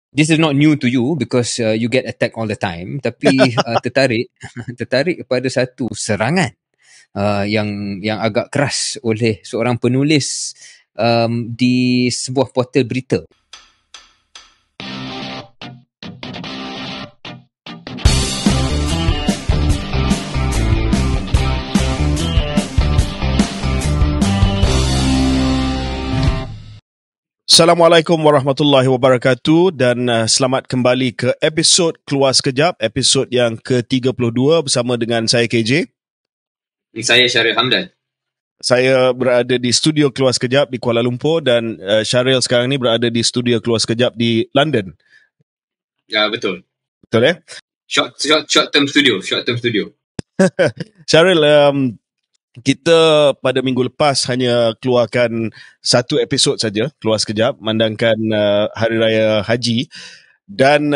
this is not new to you because you get attacked all the time, tapi tertarik kepada satu serangan yang agak keras oleh seorang penulis di sebuah portal berita. Assalamualaikum warahmatullahi wabarakatuh dan selamat kembali ke episod Keluar Sekejap, episod yang ke-32 bersama dengan saya KJ. Saya Syaril Hamdan. Saya berada di studio Keluar Sekejap di Kuala Lumpur dan Syaril sekarang ni berada di studio Keluar Sekejap di London. Ya, betul. Betul Short term studio. Syaril, kita pada minggu lepas hanya keluarkan satu episod saja, Keluar Sekejap, mandangkan Hari Raya Haji. Dan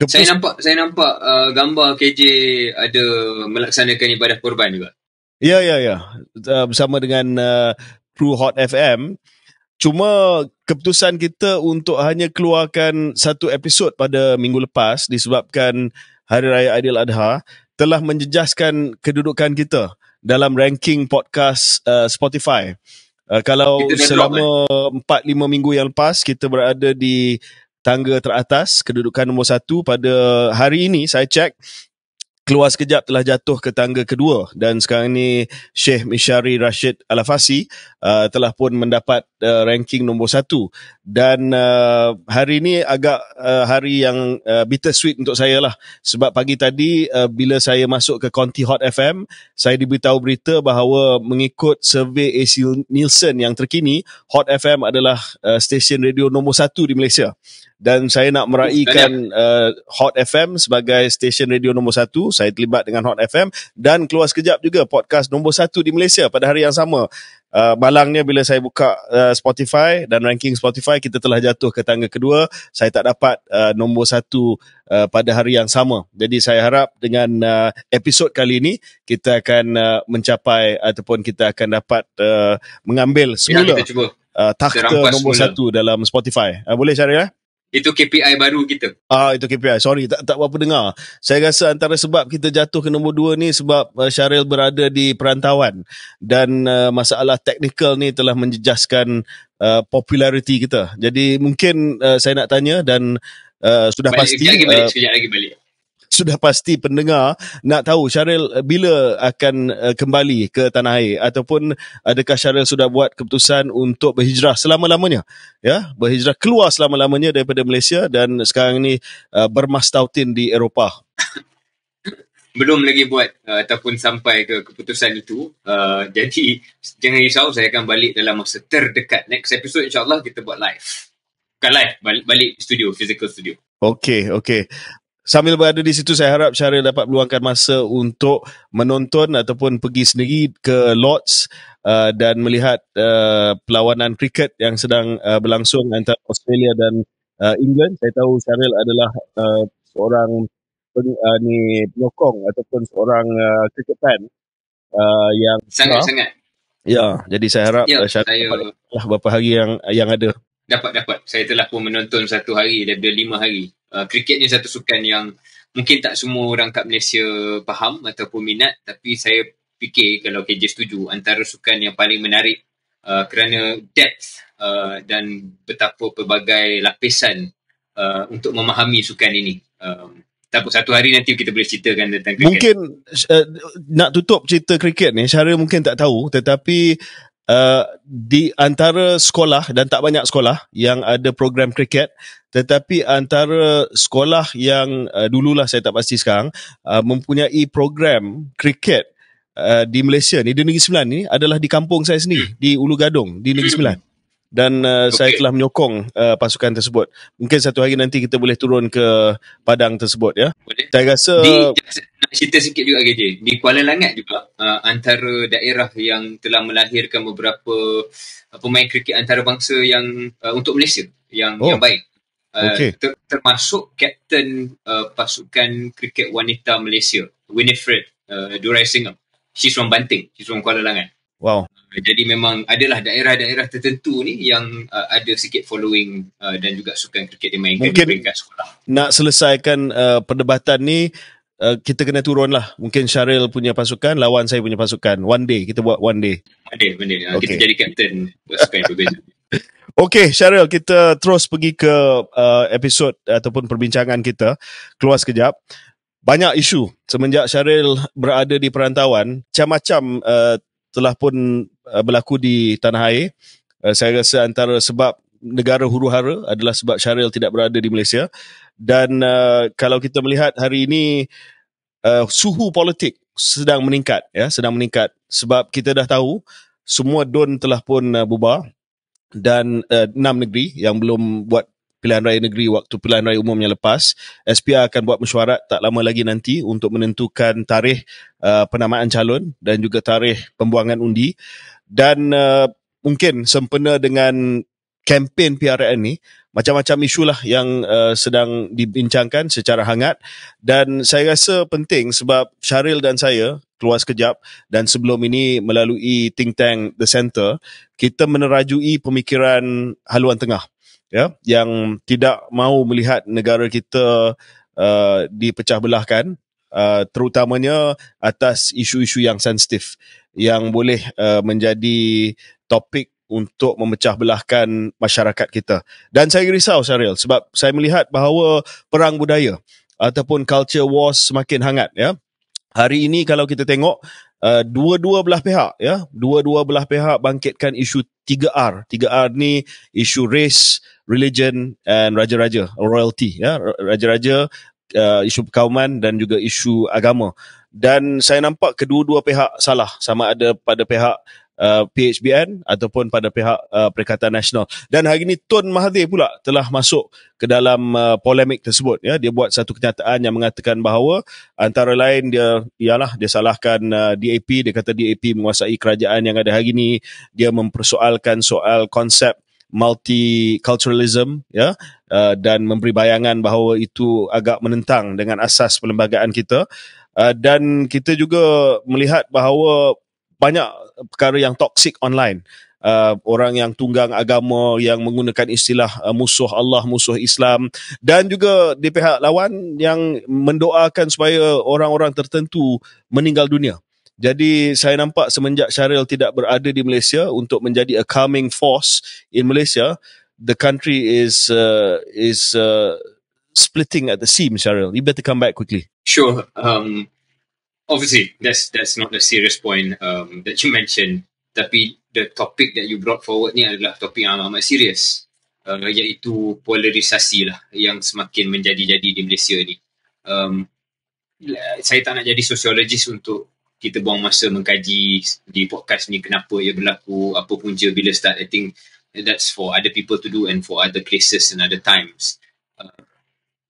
saya nampak gambar KJ ada melaksanakan ibadah kurban juga. Ya. Bersama dengan kru Hot FM. Cuma keputusan kita untuk hanya keluarkan satu episod pada minggu lepas disebabkan Hari Raya Aidiladha telah menjejaskan kedudukan kita dalam ranking podcast Spotify. Kalau selama 4-5 minggu yang lepas kita berada di tangga teratas, kedudukan nombor 1, pada hari ini saya cek Keluar Sekejap telah jatuh ke tangga kedua dan sekarang ni Syekh Mishari Rashid Al-Afasi telah pun mendapat ranking nombor 1. Dan hari ni agak hari yang bittersweet untuk saya lah, sebab pagi tadi bila saya masuk ke konti Hot FM, saya diberitahu berita bahawa mengikut survey AC Nielsen yang terkini, Hot FM adalah stesen radio nombor 1 di Malaysia. Dan saya nak meraihkan Hot FM sebagai stesen radio nombor 1. Saya terlibat dengan Hot FM dan Keluar Sekejap juga podcast nombor 1 di Malaysia pada hari yang sama. Malangnya bila saya buka Spotify dan ranking Spotify, kita telah jatuh ke tangga kedua. Saya tak dapat nombor 1 pada hari yang sama. Jadi saya harap dengan episod kali ini kita akan mencapai ataupun kita akan dapat mengambil semula takhta nombor 1 dalam Spotify. Boleh Syaril? Itu KPI baru kita. Itu KPI. Sorry, tak berapa dengar. Saya rasa antara sebab kita jatuh ke nombor 2 ni sebab Syaril berada di perantauan dan masalah teknikal ni telah menjejaskan populariti kita. Jadi mungkin saya nak tanya dan sudah sekejap lagi balik. Sudah pasti pendengar nak tahu Syaril bila akan kembali ke tanah air, ataupun adakah Syaril sudah buat keputusan untuk berhijrah selama-lamanya, ya, berhijrah keluar selama-lamanya daripada Malaysia dan sekarang ni bermastautin di Eropah. Belum lagi buat ataupun sampai ke keputusan itu. Jadi jangan risau, saya akan balik dalam masa terdekat. Next episode insyaAllah kita buat live. Bukan live, balik studio, physical studio. Okey. Sambil berada di situ, saya harap Syaril dapat meluangkan masa untuk menonton ataupun pergi sendiri ke Lords dan melihat perlawanan kriket yang sedang berlangsung antara Australia dan England. Saya tahu Syaril adalah seorang penyokong ataupun seorang cricket fan yang sangat. Ya, jadi saya harap Syaril dapat beberapa hari yang ada. Dapat. Saya telah pun menonton satu hari daripada 5 hari. Kriket ni satu sukan yang mungkin tak semua orang kat Malaysia faham ataupun minat, tapi saya fikir kalau KJ setuju, antara sukan yang paling menarik kerana depth dan betapa pelbagai lapisan untuk memahami sukan ini. Satu hari nanti kita boleh ceritakan tentang kriket. Mungkin nak tutup cerita kriket ni, Syaril mungkin tak tahu, tetapi di antara sekolah, dan tak banyak sekolah yang ada program kriket, tetapi antara sekolah yang dululah, saya tak pasti sekarang, mempunyai program kriket di Malaysia ni, di Negeri Sembilan ni, adalah di kampung saya sendiri, di Ulu Gadong, di Negeri Sembilan. Dan saya telah menyokong pasukan tersebut. Mungkin satu hari nanti kita boleh turun ke padang tersebut, ya. Boleh. Saya rasa nak cerita sikit juga KJ. Di Kuala Langat juga antara daerah yang telah melahirkan beberapa pemain kriket antarabangsa yang untuk Malaysia yang baik. Termasuk kapten pasukan kriket wanita Malaysia, Winifred Durai Singham. She's from Banting. She's from Kuala Langat. Wow. Jadi memang adalah daerah-daerah tertentu ni yang ada sikit following dan juga sukan kriket dimainkan di Mungkin peringkat sekolah. nak selesaikan perdebatan ni, kita kena turun lah. Mungkin Syaril punya pasukan lawan saya punya pasukan. One day, kita buat one day. Benda. Okey. Kita jadi kapten pasukan yang berbeza. Okey, Syaril, kita terus pergi ke episod ataupun perbincangan kita. Keluar sekejap. Banyak isu semenjak Syaril berada di perantauan, macam-macam telah pun berlaku di tanah air. Saya rasa antara sebab negara huru-hara adalah sebab Syaril tidak berada di Malaysia. Dan kalau kita melihat hari ini, suhu politik sedang meningkat, sedang meningkat sebab kita dah tahu semua DUN telah pun bubar dan 6 negeri yang belum buat pilihan raya negeri waktu pilihan raya umum yang lepas, SPR akan buat mesyuarat tak lama lagi nanti untuk menentukan tarikh penamaan calon dan juga tarikh pembuangan undi. Dan mungkin sempena dengan kempen PRN ni, macam-macam isu lah yang sedang dibincangkan secara hangat. Dan saya rasa penting sebab Syaril dan saya keluar sekejap dan sebelum ini melalui think tank The Centre, kita menerajui pemikiran haluan tengah, yang tidak mahu melihat negara kita dipecah belahkan, terutamanya atas isu-isu yang sensitif yang boleh menjadi topik untuk memecah belahkan masyarakat kita. Dan saya risau, Syaril, sebab saya melihat bahawa perang budaya ataupun culture wars semakin hangat. Hari ini kalau kita tengok, dua-dua belah pihak, dua-dua belah pihak bangkitkan isu 3R. 3R ni isu race, religion and raja-raja, royalty, raja-raja, isu perkauman dan juga isu agama. Dan saya nampak kedua-dua pihak salah, sama ada pada pihak PHBN ataupun pada pihak Perikatan Nasional. Dan hari ini Tun Mahathir pula telah masuk ke dalam polemik tersebut. Dia buat satu kenyataan yang mengatakan bahawa antara lain dia salahkan DAP. Dia kata DAP menguasai kerajaan yang ada hari ini. Dia mempersoalkan soal konsep multiculturalism, dan memberi bayangan bahawa itu agak menentang dengan asas perlembagaan kita. Dan kita juga melihat bahawa banyak perkara yang toksik online. Orang yang tunggang agama, yang menggunakan istilah musuh Allah, musuh Islam, dan juga di pihak lawan yang mendoakan supaya orang-orang tertentu meninggal dunia. Jadi saya nampak semenjak Syaril tidak berada di Malaysia untuk menjadi a calming force in Malaysia, the country is splitting at the seams, Syaril. You better come back quickly. Sure. Obviously, that's not a serious point that you mentioned. Tapi the topic that you brought forward ni adalah topik yang amat serius, iaitu polarisasi lah yang semakin menjadi-jadi di Malaysia ni. Saya tak nak jadi sosiologis untuk kita buang masa mengkaji di podcast ni kenapa ia berlaku, apa punca, bila start. I think that's for other people to do and for other places and other times.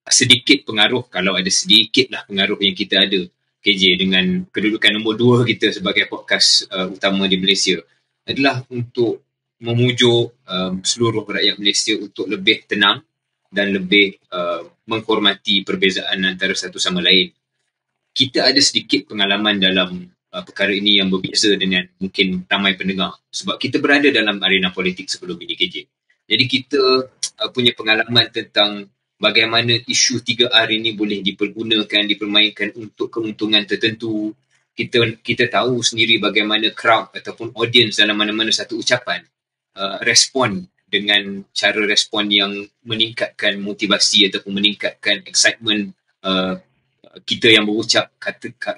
Sedikit pengaruh, kalau ada sedikit lah pengaruh yang kita ada KJ dengan kedudukan nombor 2 kita sebagai podcast utama di Malaysia, adalah untuk memujuk seluruh rakyat Malaysia untuk lebih tenang dan lebih menghormati perbezaan antara satu sama lain. Kita ada sedikit pengalaman dalam perkara ini yang berbeza dengan mungkin ramai pendengar, sebab kita berada dalam arena politik sebelum ini KJ. Jadi kita punya pengalaman tentang bagaimana isu 3R ini boleh dipergunakan, dipermainkan untuk keuntungan tertentu. Kita tahu sendiri bagaimana crowd ataupun audience dalam mana-mana satu ucapan respon dengan cara respon yang meningkatkan motivasi ataupun meningkatkan excitement kita yang berucap,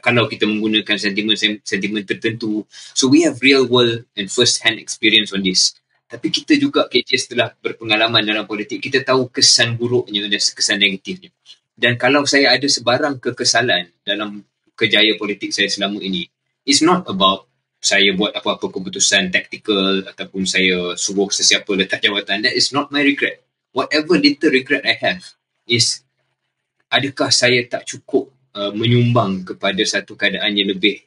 kalau kita menggunakan sentimen tertentu. So we have real world and first hand experience on this. Tapi kita juga KJ setelah berpengalaman dalam politik, kita tahu kesan buruknya dan kesan negatifnya. Dan kalau saya ada sebarang kekesalan dalam kerjaya politik saya selama ini, it's not about saya buat apa-apa keputusan taktikal ataupun saya suruh sesiapa letak jawatan. That is not my regret. Whatever little regret I have is, adakah saya tak cukup menyumbang kepada satu keadaan yang lebih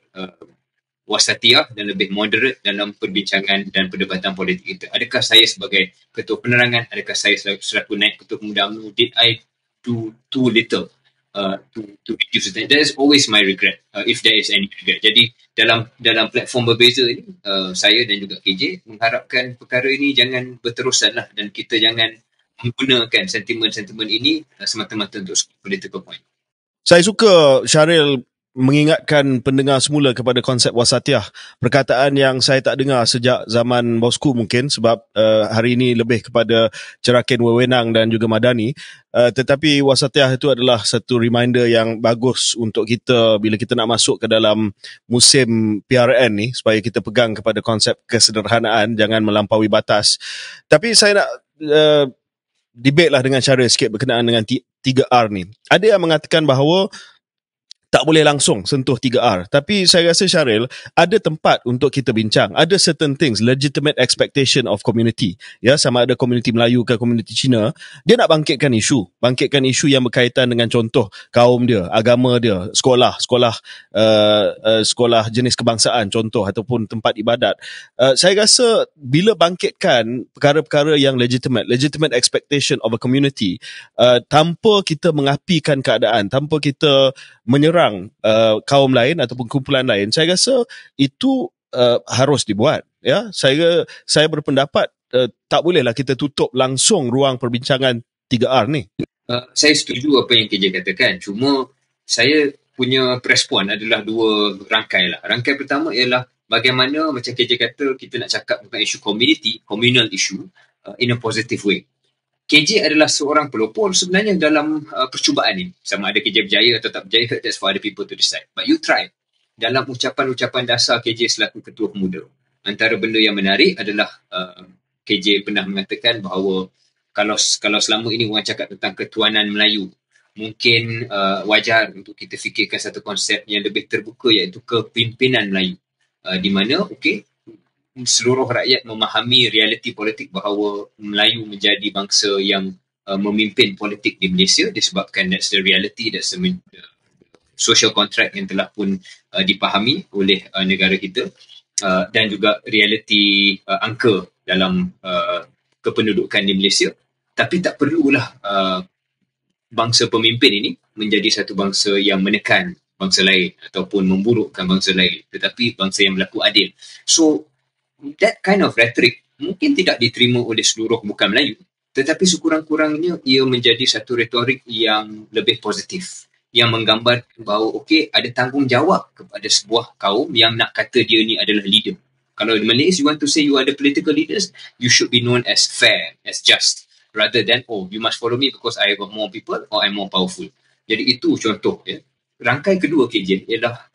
wasatiyah dan lebih moderate dalam perbincangan dan perdebatan politik kita. Adakah saya sebagai ketua penerangan, adakah saya selaku naib ketua pemuda UMNO, did I do too little to reduce the that is always my regret, if there is any regret. Jadi dalam platform berbeza ni, saya dan juga KJ mengharapkan perkara ini jangan berterusan lah, dan kita jangan menggunakan sentimen-sentimen ini semata-mata untuk political point. Saya suka Syaril mengingatkan pendengar semula kepada konsep wasatiyah. Perkataan yang saya tak dengar sejak zaman bosku mungkin, sebab hari ini lebih kepada cerakin wewenang dan juga madani. Tetapi wasatiyah itu adalah satu reminder yang bagus untuk kita bila kita nak masuk ke dalam musim PRN ni, supaya kita pegang kepada konsep kesederhanaan, jangan melampaui batas. Tapi saya nak debate lah dengan Syaril sikit berkenaan dengan 3R ni. Ada yang mengatakan bahawa tak boleh langsung sentuh 3R. Tapi saya rasa Syaril, ada tempat untuk kita bincang. Ada certain things, legitimate expectation of community. Ya, sama ada komuniti Melayu ke komuniti Cina, dia nak bangkitkan isu. Bangkitkan isu yang berkaitan dengan contoh kaum dia, agama dia, sekolah jenis kebangsaan contoh, ataupun tempat ibadat. Saya rasa bila bangkitkan perkara-perkara yang legitimate expectation of a community, tanpa kita mengapikan keadaan, tanpa kita menyerang kaum lain ataupun kumpulan lain, saya rasa itu harus dibuat. Ya, saya berpendapat tak bolehlah kita tutup langsung ruang perbincangan 3R ni. Saya setuju apa yang KJ katakan. Cuma saya punya respon adalah dua rangkai lah. Rangkai pertama ialah bagaimana macam KJ kata kita nak cakap tentang isu communal issue in a positive way. KJ adalah seorang pelopor sebenarnya dalam percubaan ni. Sama ada KJ berjaya atau tak berjaya, that's for other people to decide. But you try. Dalam ucapan-ucapan dasar KJ selaku ketua pemuda, antara benda yang menarik adalah KJ pernah mengatakan bahawa kalau selama ini orang cakap tentang ketuanan Melayu, mungkin wajar untuk kita fikirkan satu konsep yang lebih terbuka, iaitu kepimpinan Melayu. Di mana, seluruh rakyat memahami realiti politik bahawa Melayu menjadi bangsa yang memimpin politik di Malaysia disebabkan that's the reality, that's the social contract yang telah pun dipahami oleh negara kita, dan juga realiti angka dalam kependudukan di Malaysia. Tapi tak perlulah bangsa pemimpin ini menjadi satu bangsa yang menekan bangsa lain ataupun memburukkan bangsa lain, tetapi bangsa yang berlaku adil. So that kind of rhetoric mungkin tidak diterima oleh seluruh bukan Melayu, tetapi sekurang-kurangnya ia menjadi satu retorik yang lebih positif, yang menggambarkan bahawa ada tanggungjawab kepada sebuah kaum yang nak kata dia ni adalah leader. Kalau di Malaysia you want to say you are the political leaders, you should be known as fair, as just, rather than you must follow me because I have more people or I'm more powerful. Jadi itu contoh. Rangkai kedua KJ ialah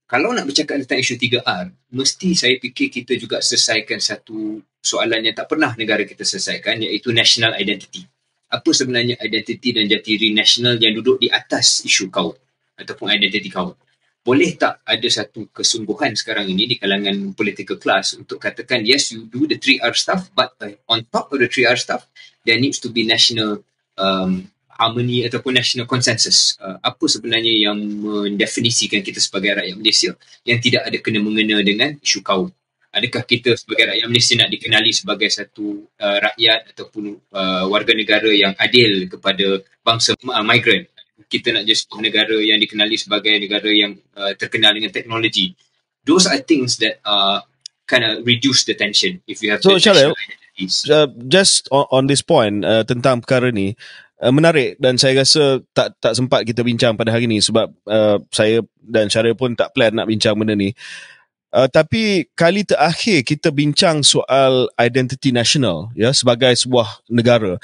kalau nak bercakap tentang isu 3R, mesti saya fikir kita juga selesaikan satu soalan yang tak pernah negara kita selesaikan, iaitu national identity. Apa sebenarnya identiti dan jati diri nasional yang duduk di atas isu kaum ataupun identiti kaum? Boleh tak ada satu kesungguhan sekarang ini di kalangan political class untuk katakan, yes, you do the 3R stuff, but on top of the 3R stuff, there needs to be national harmony ataupun national consensus. Apa sebenarnya yang mendefinisikan kita sebagai rakyat Malaysia yang tidak ada kena-mengena dengan isu kaum? Adakah kita sebagai rakyat Malaysia nak dikenali sebagai satu rakyat ataupun warga negara yang adil kepada bangsa migran? Kita nak jadi sebuah negara yang dikenali sebagai negara yang terkenal dengan teknologi? Those are things that kind of reduce the tension if you have the national identities. Just on this point tentang perkara ni, menarik, dan saya rasa tak sempat kita bincang pada hari ni sebab saya dan Syaril pun tak plan nak bincang benda ni. Tapi kali terakhir kita bincang soal identiti nasional, ya, sebagai sebuah negara.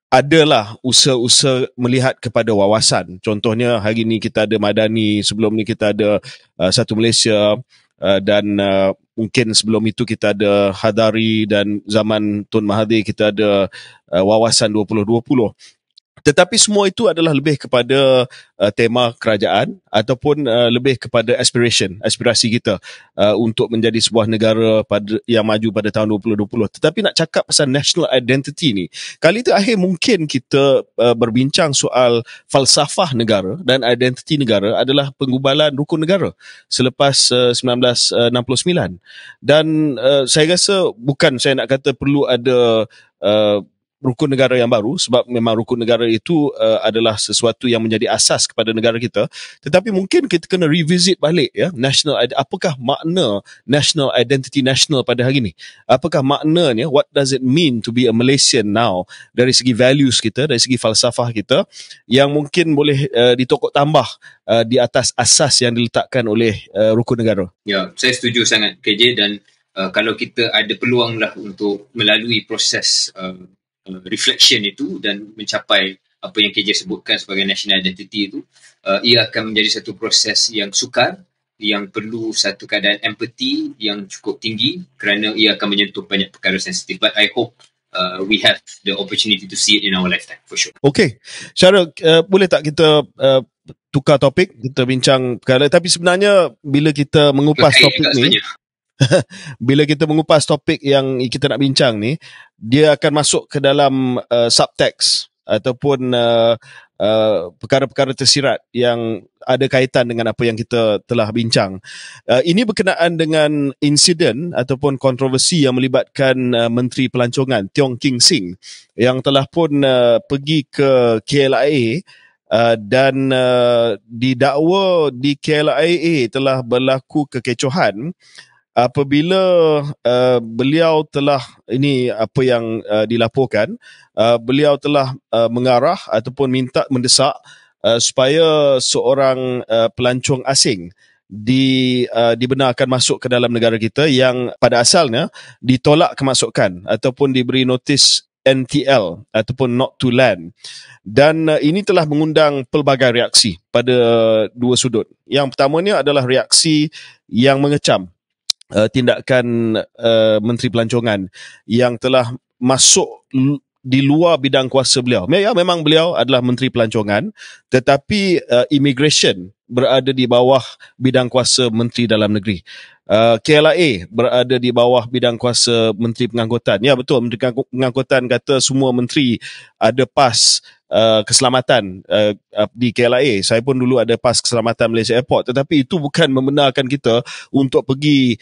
Adalah usaha-usaha melihat kepada wawasan. Contohnya hari ni kita ada Madani, sebelum ni kita ada Satu Malaysia, dan mungkin sebelum itu kita ada Hadari, dan zaman Tun Mahathir kita ada Wawasan 2020. Tetapi semua itu adalah lebih kepada tema kerajaan ataupun lebih kepada aspirasi kita untuk menjadi sebuah negara yang maju pada tahun 2020. Tetapi nak cakap pasal national identity ni, kali terakhir mungkin kita berbincang soal falsafah negara dan identiti negara adalah penggubalan rukun negara selepas 1969. Dan saya rasa bukan saya nak kata perlu ada rukun negara yang baru, sebab memang rukun negara itu adalah sesuatu yang menjadi asas kepada negara kita. Tetapi mungkin kita kena revisit balik ya, apakah makna national identity national pada hari ini? Apakah maknanya, what does it mean to be a Malaysian now, dari segi values kita, dari segi falsafah kita, yang mungkin boleh ditokok tambah di atas asas yang diletakkan oleh rukun negara. Ya, saya setuju sangat KJ, dan kalau kita ada peluang lah untuk melalui proses reflection itu dan mencapai apa yang KJ sebutkan sebagai national identity itu, ia akan menjadi satu proses yang sukar, yang perlu satu keadaan empathy yang cukup tinggi, kerana ia akan menyentuh banyak perkara sensitif. But I hope we have the opportunity to see it in our lifetime, for sure. Okay, Syarul, boleh tak kita tukar topik, kita bincang perkara, tapi sebenarnya bila kita mengupas topik ni, bila kita mengupas topik yang kita nak bincang ni, dia akan masuk ke dalam subtext ataupun perkara-perkara tersirat yang ada kaitan dengan apa yang kita telah bincang. Ini berkenaan dengan insiden ataupun kontroversi yang melibatkan Menteri Pelancongan Tiong King Sing yang telah pun pergi ke KLIA dan didakwa di KLIA telah berlaku kekecohan apabila beliau telah, ini apa yang dilaporkan, beliau telah mengarah ataupun mendesak supaya seorang pelancong asing dibenarkan masuk ke dalam negara kita yang pada asalnya ditolak kemasukan ataupun diberi notis NTL ataupun not to land. Dan ini telah mengundang pelbagai reaksi pada dua sudut. Yang pertamanya adalah reaksi yang mengecam tindakan Menteri Pelancongan yang telah masuk di luar bidang kuasa beliau. Ya, memang beliau adalah Menteri Pelancongan, tetapi immigration berada di bawah bidang kuasa Menteri Dalam Negeri. KLIA berada di bawah bidang kuasa Menteri Pengangkutan. Ya, betul, Menteri Pengangkutan kata semua menteri ada PAS keselamatan di KLIA. Saya pun dulu ada PAS keselamatan Malaysia Airport, tetapi itu bukan membenarkan kita untuk pergi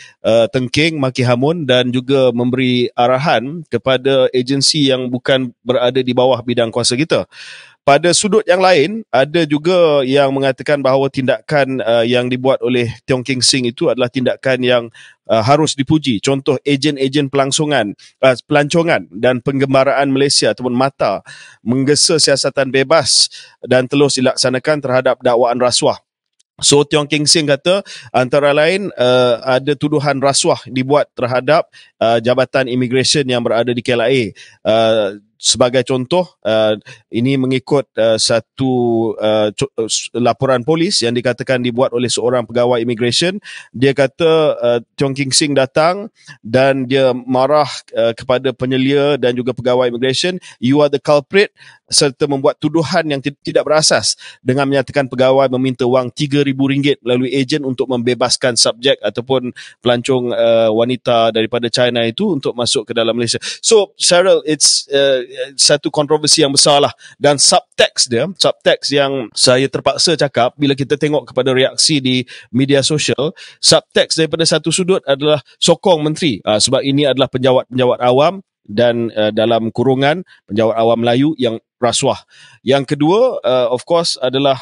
tengking, maki hamun dan juga memberi arahan kepada agensi yang bukan berada di bawah bidang kuasa kita. Pada sudut yang lain, ada juga yang mengatakan bahawa tindakan yang dibuat oleh Tiong King Sing itu adalah tindakan yang harus dipuji. Contoh, ejen-ejen pelancongan dan penggembaraan Malaysia ataupun MATA menggesa siasatan bebas dan terus dilaksanakan terhadap dakwaan rasuah. So Tiong King Sing kata antara lain ada tuduhan rasuah dibuat terhadap Jabatan Immigration yang berada di KLIA. Sebagai contoh, ini mengikut satu laporan polis yang dikatakan dibuat oleh seorang pegawai immigration. Dia kata Tiong King Sing datang dan dia marah kepada penyelia dan juga pegawai immigration, "You are the culprit," serta membuat tuduhan yang tidak berasas dengan menyatakan pegawai meminta wang RM3,000 melalui ejen untuk membebaskan subjek ataupun pelancong wanita daripada China itu untuk masuk ke dalam Malaysia. So, Cheryl, it's satu kontroversi yang besar lah. Dan subtext yang saya terpaksa cakap bila kita tengok kepada reaksi di media sosial, subtext daripada satu sudut adalah sokong menteri, sebab ini adalah penjawat-penjawat awam dan dalam kurungan penjawat awam Melayu yang rasuah. Yang kedua, of course, adalah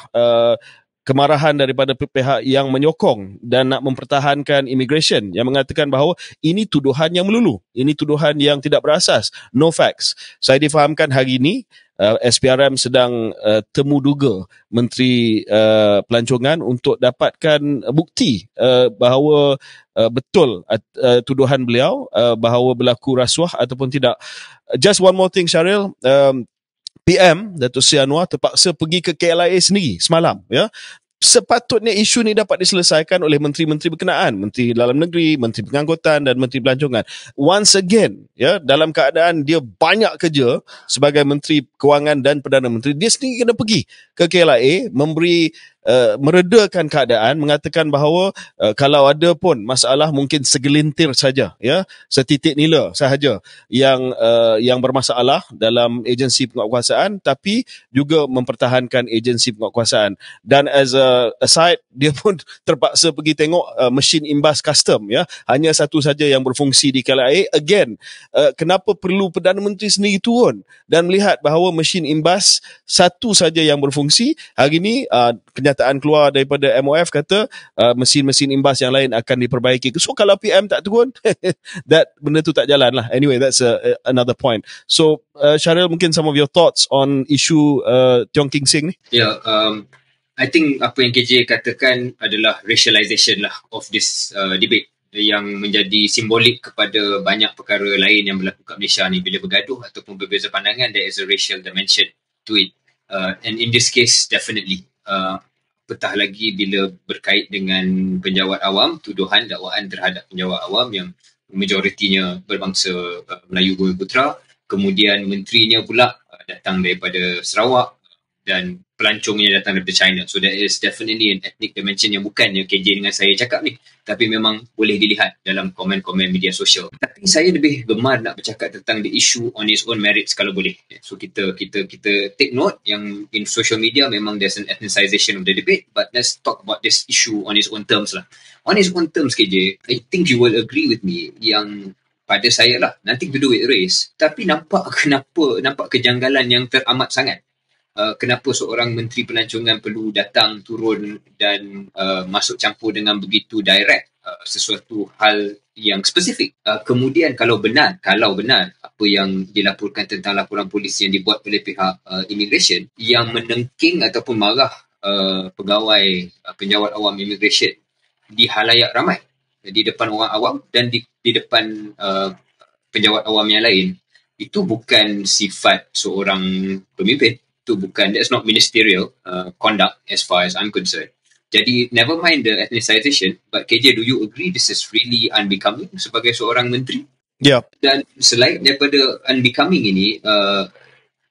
kemarahan daripada pihak yang menyokong dan nak mempertahankan immigration, yang mengatakan bahawa ini tuduhan yang melulu, ini tuduhan yang tidak berasas, no facts. Saya difahamkan hari ini SPRM sedang temu duga Menteri Pelancongan untuk dapatkan bukti bahawa betul tuduhan beliau bahawa berlaku rasuah ataupun tidak. Just one more thing, Syaril. PM Datuk Seri Anwar terpaksa pergi ke KLIA sendiri semalam, ya. Sepatutnya isu ni dapat diselesaikan oleh menteri-menteri berkenaan, Menteri Dalam Negeri, Menteri Pengangkutan dan Menteri Pelancongan. Once again, ya, dalam keadaan dia banyak kerja sebagai Menteri Kewangan dan Perdana Menteri, dia sendiri kena pergi ke KLIA memberi meredakan keadaan, mengatakan bahawa kalau ada pun masalah mungkin segelintir saja, ya, setitik nila sahaja yang bermasalah dalam agensi penguatkuasaan, tapi juga mempertahankan agensi penguatkuasaan. Dan as a aside, dia pun terpaksa pergi tengok mesin imbas custom, ya, hanya satu saja yang berfungsi di KLIA. Again, kenapa perlu Perdana Menteri sendiri turun dan melihat bahawa mesin imbas satu saja yang berfungsi? Hari ini kenyataan keluar daripada MOF kata mesin-mesin imbas yang lain akan diperbaiki. So kalau PM tak turun, that benda tu tak jalan lah. Anyway, that's another point. So Syaril, mungkin some of your thoughts on issue Tiong King Sing ni? Yeah, I think apa yang KJ katakan adalah racialization lah of this debate, yang menjadi simbolik kepada banyak perkara lain yang berlaku kat Malaysia ni. Bila bergaduh ataupun berbeza pandangan, there is a racial dimension to it. And in this case, definitely. Petah lagi bila berkait dengan penjawat awam, tuduhan dakwaan terhadap penjawat awam yang majoritinya berbangsa Melayu Bumi-Putra, kemudian menterinya pula datang daripada Sarawak dan pelancongnya datang daripada China. So that is definitely an ethnic dimension yang bukan yang KJ dengan saya cakap ni, tapi memang boleh dilihat dalam komen-komen media sosial. Tapi saya lebih gemar nak bercakap tentang the issue on its own merits kalau boleh. So kita take note yang in social media memang there's an ethnicization of the debate, but let's talk about this issue on its own terms lah. On its own terms, KJ, I think you will agree with me yang pada saya lah, nothing to do with race, tapi nampak kejanggalan yang teramat sangat. Kenapa seorang menteri pelancongan perlu datang, turun dan masuk campur dengan begitu direct sesuatu hal yang spesifik. Kemudian kalau benar apa yang dilaporkan tentang laporan polis yang dibuat oleh pihak immigration yang menengking ataupun marah pegawai penjawat awam immigration di halayak ramai, di depan orang awam dan di depan penjawat awam yang lain, itu bukan sifat seorang pemimpin. Itu bukan, that's not ministerial conduct as far as I'm concerned. Jadi never mind the ethnicization, but KJ, do you agree this is really unbecoming sebagai seorang menteri? Yeah. Dan selain daripada unbecoming ini,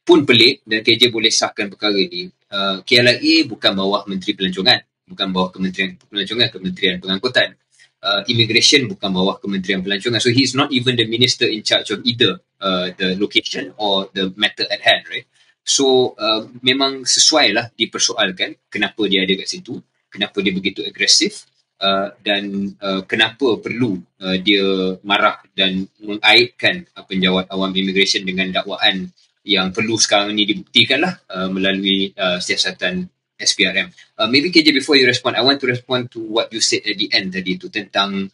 pun pelik, dan KJ boleh sahkan perkara ini, KLIA bukan bawah Menteri Pelancongan, bukan bawah Kementerian Pelancongan, Kementerian Pengangkutan. Immigration bukan bawah Kementerian Pelancongan. So he's not even the minister in charge of either the location or the matter at hand, right? So memang sesuai lah dipersoalkan kenapa dia ada kat situ, kenapa dia begitu agresif, dan kenapa perlu dia marah dan mengaitkan penjawat awam immigration dengan dakwaan yang perlu sekarang ni dibuktikan lah melalui siasatan SPRM. Maybe KJ, before you respond, I want to respond to what you said at the end tadi tu tentang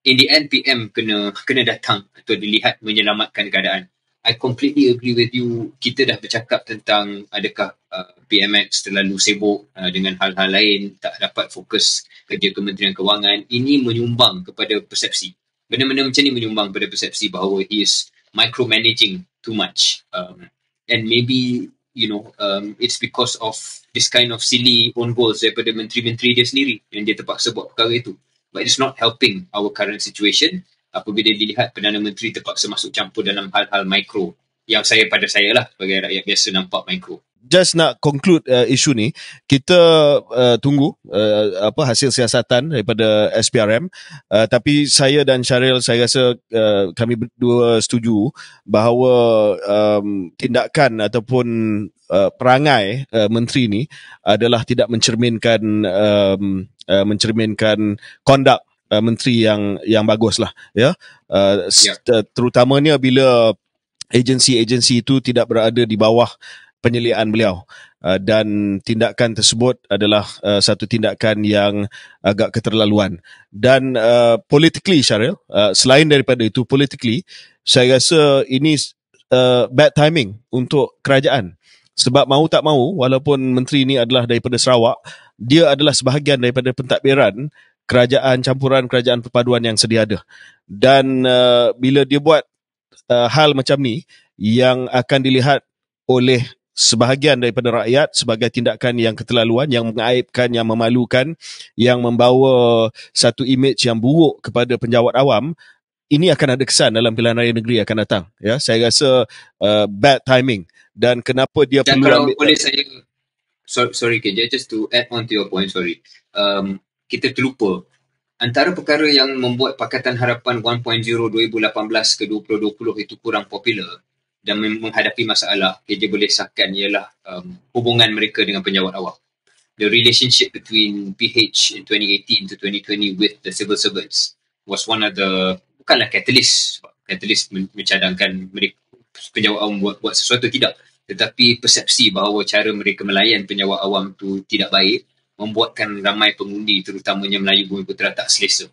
in the end PM kena datang atau dilihat menyelamatkan keadaan. I completely agree with you. Kita dah bercakap tentang adakah PMX terlalu sibuk dengan hal-hal lain, tak dapat fokus kerja Kementerian Kewangan. Ini menyumbang kepada persepsi. Benda-benda macam ni menyumbang pada persepsi bahawa he is micromanaging too much. And maybe, it's because of this kind of silly own goals daripada menteri-menteri dia sendiri yang dia terpaksa buat perkara itu. But it's not helping our current situation apabila dilihat Perdana Menteri terpaksa masuk campur dalam hal-hal mikro yang pada saya lah sebagai rakyat biasa nampak mikro. Just nak conclude isu ni, kita tunggu hasil siasatan daripada SPRM, tapi saya dan Syaril, saya rasa kami berdua setuju bahawa tindakan ataupun perangai menteri ni adalah tidak mencerminkan kondak menteri yang bagus lah, ya. Terutamanya bila agensi-agensi itu tidak berada di bawah penyeliaan beliau, dan tindakan tersebut adalah satu tindakan yang agak keterlaluan. Dan politically, Syaril, selain daripada itu, politically saya rasa ini bad timing untuk kerajaan. Sebab mahu tak mahu, walaupun menteri ini adalah daripada Sarawak, dia adalah sebahagian daripada pentadbiran kerajaan campuran, kerajaan perpaduan yang sedia ada. Dan bila dia buat hal macam ni yang akan dilihat oleh sebahagian daripada rakyat sebagai tindakan yang keterlaluan, yang mengaibkan, yang memalukan, yang membawa satu imej yang buruk kepada penjawat awam, ini akan ada kesan dalam pilihan raya negeri akan datang. Ya, saya rasa bad timing. Dan kenapa dia dan perlu kalau ambil, boleh saya sorry KJ, just to add on to your point, sorry. Kita terlupa antara perkara yang membuat Pakatan Harapan 1.0 2018 ke 2020 itu kurang popular dan menghadapi masalah KJ boleh sahkan ialah hubungan mereka dengan penjawat awam. The relationship between PH in 2018 to 2020 with the civil servants was one of the, bukanlah catalyst mencadangkan mereka penjawat awam buat sesuatu, tidak, tetapi persepsi bahawa cara mereka melayan penjawat awam tu tidak baik membuatkan ramai pengundi terutamanya Melayu Bumi Putera tak selesa.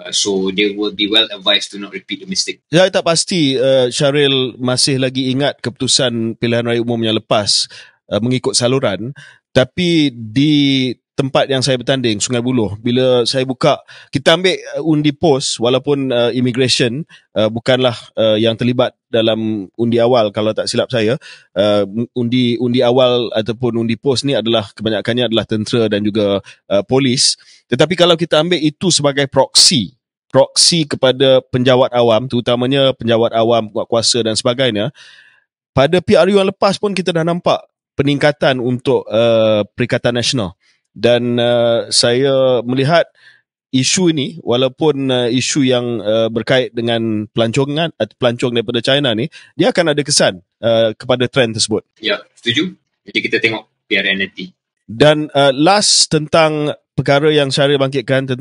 So they will be well advised to not repeat the mistake. Saya tak pasti Syaril masih lagi ingat keputusan pilihan raya umum yang lepas mengikut saluran, tapi di tempat yang saya bertanding, Sungai Buloh, bila saya buka, kita ambil undi pos walaupun immigration bukanlah yang terlibat dalam undi awal kalau tak silap saya. Undi awal ataupun undi pos ni adalah kebanyakannya adalah tentera dan juga polis. Tetapi kalau kita ambil itu sebagai proksi kepada penjawat awam, terutamanya penjawat awam, kuasa dan sebagainya, pada PRU yang lepas pun kita dah nampak peningkatan untuk Perikatan Nasional. Dan saya melihat isu ini, walaupun isu yang berkait dengan pelancong daripada China ni, dia akan ada kesan kepada trend tersebut. Ya, setuju. Jadi kita tengok PRN nanti. Dan last tentang perkara yang Syaril bangkitkan,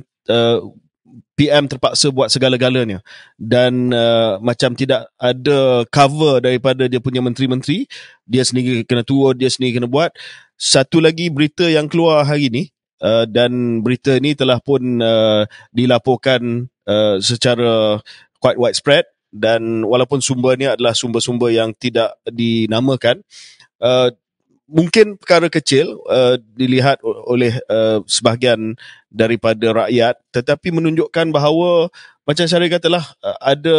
PM terpaksa buat segala-galanya dan macam tidak ada cover daripada dia punya menteri-menteri, dia sendiri kena turun, dia sendiri kena buat. Satu lagi berita yang keluar hari ni, dan berita ni telah pun dilaporkan secara quite widespread, dan walaupun sumbernya adalah sumber-sumber yang tidak dinamakan, mungkin perkara kecil dilihat oleh sebahagian daripada rakyat, tetapi menunjukkan bahawa macam saya katalah ada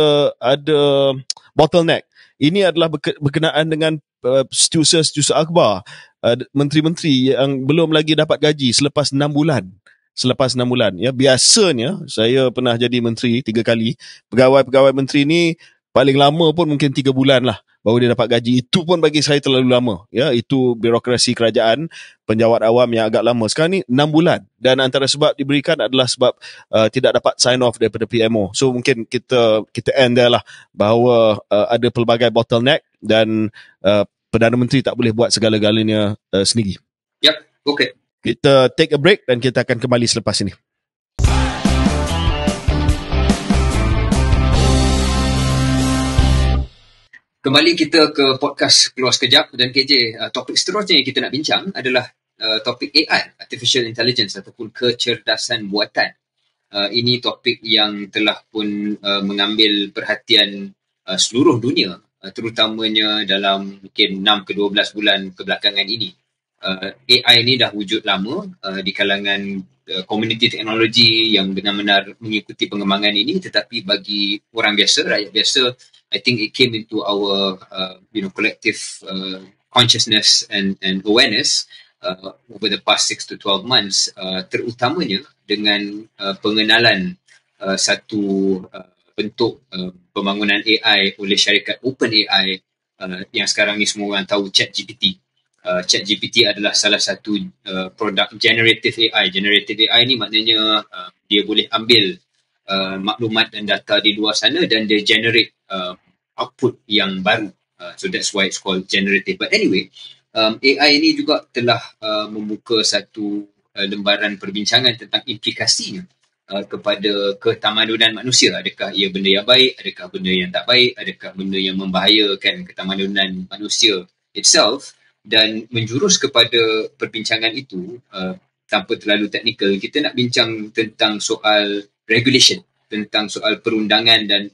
bottleneck. Ini adalah berkenaan dengan setiausaha akhbar, menteri-menteri yang belum lagi dapat gaji selepas 6 bulan. Ya, biasanya saya pernah jadi menteri 3 kali. Pegawai-pegawai menteri ni paling lama pun mungkin 3 bulan lah baru dia dapat gaji. Itu pun bagi saya terlalu lama. Ya, itu birokrasi kerajaan, penjawat awam yang agak lama. Sekarang ni 6 bulan. Dan antara sebab diberikan adalah sebab tidak dapat sign off daripada PMO. So mungkin kita end there lah, bahawa ada pelbagai bottleneck dan Perdana Menteri tak boleh buat segala-galanya sendiri. Yep, okay. Kita take a break dan kita akan kembali selepas ini. Kembali kita ke podcast Keluar Sekejap, dan KJ, topik seterusnya yang kita nak bincang adalah topik AI, Artificial Intelligence ataupun kecerdasan buatan. Ini topik yang telah pun mengambil perhatian seluruh dunia, terutamanya dalam mungkin 6 ke 12 bulan kebelakangan ini. AI ni dah wujud lama di kalangan komuniti teknologi yang benar-benar mengikuti pengembangan ini, tetapi bagi orang biasa, rakyat biasa, I think it came into our collective consciousness and awareness over the past 6 to 12 months, terutamanya dengan pengenalan satu bentuk pembangunan AI oleh syarikat OpenAI yang sekarang ni semua orang tahu, ChatGPT. ChatGPT adalah salah satu produk generative AI. Generative AI ni maknanya dia boleh ambil maklumat dan data di luar sana dan dia generate output yang baru. So that's why it's called generative. But anyway, AI ni juga telah membuka satu lembaran perbincangan tentang implikasinya kepada ketamadunan manusia. Adakah ia benda yang baik? Adakah benda yang tak baik? Adakah benda yang membahayakan ketamadunan manusia itself? Dan menjurus kepada perbincangan itu, tanpa terlalu teknikal, kita nak bincang tentang soal regulation, tentang soal perundangan dan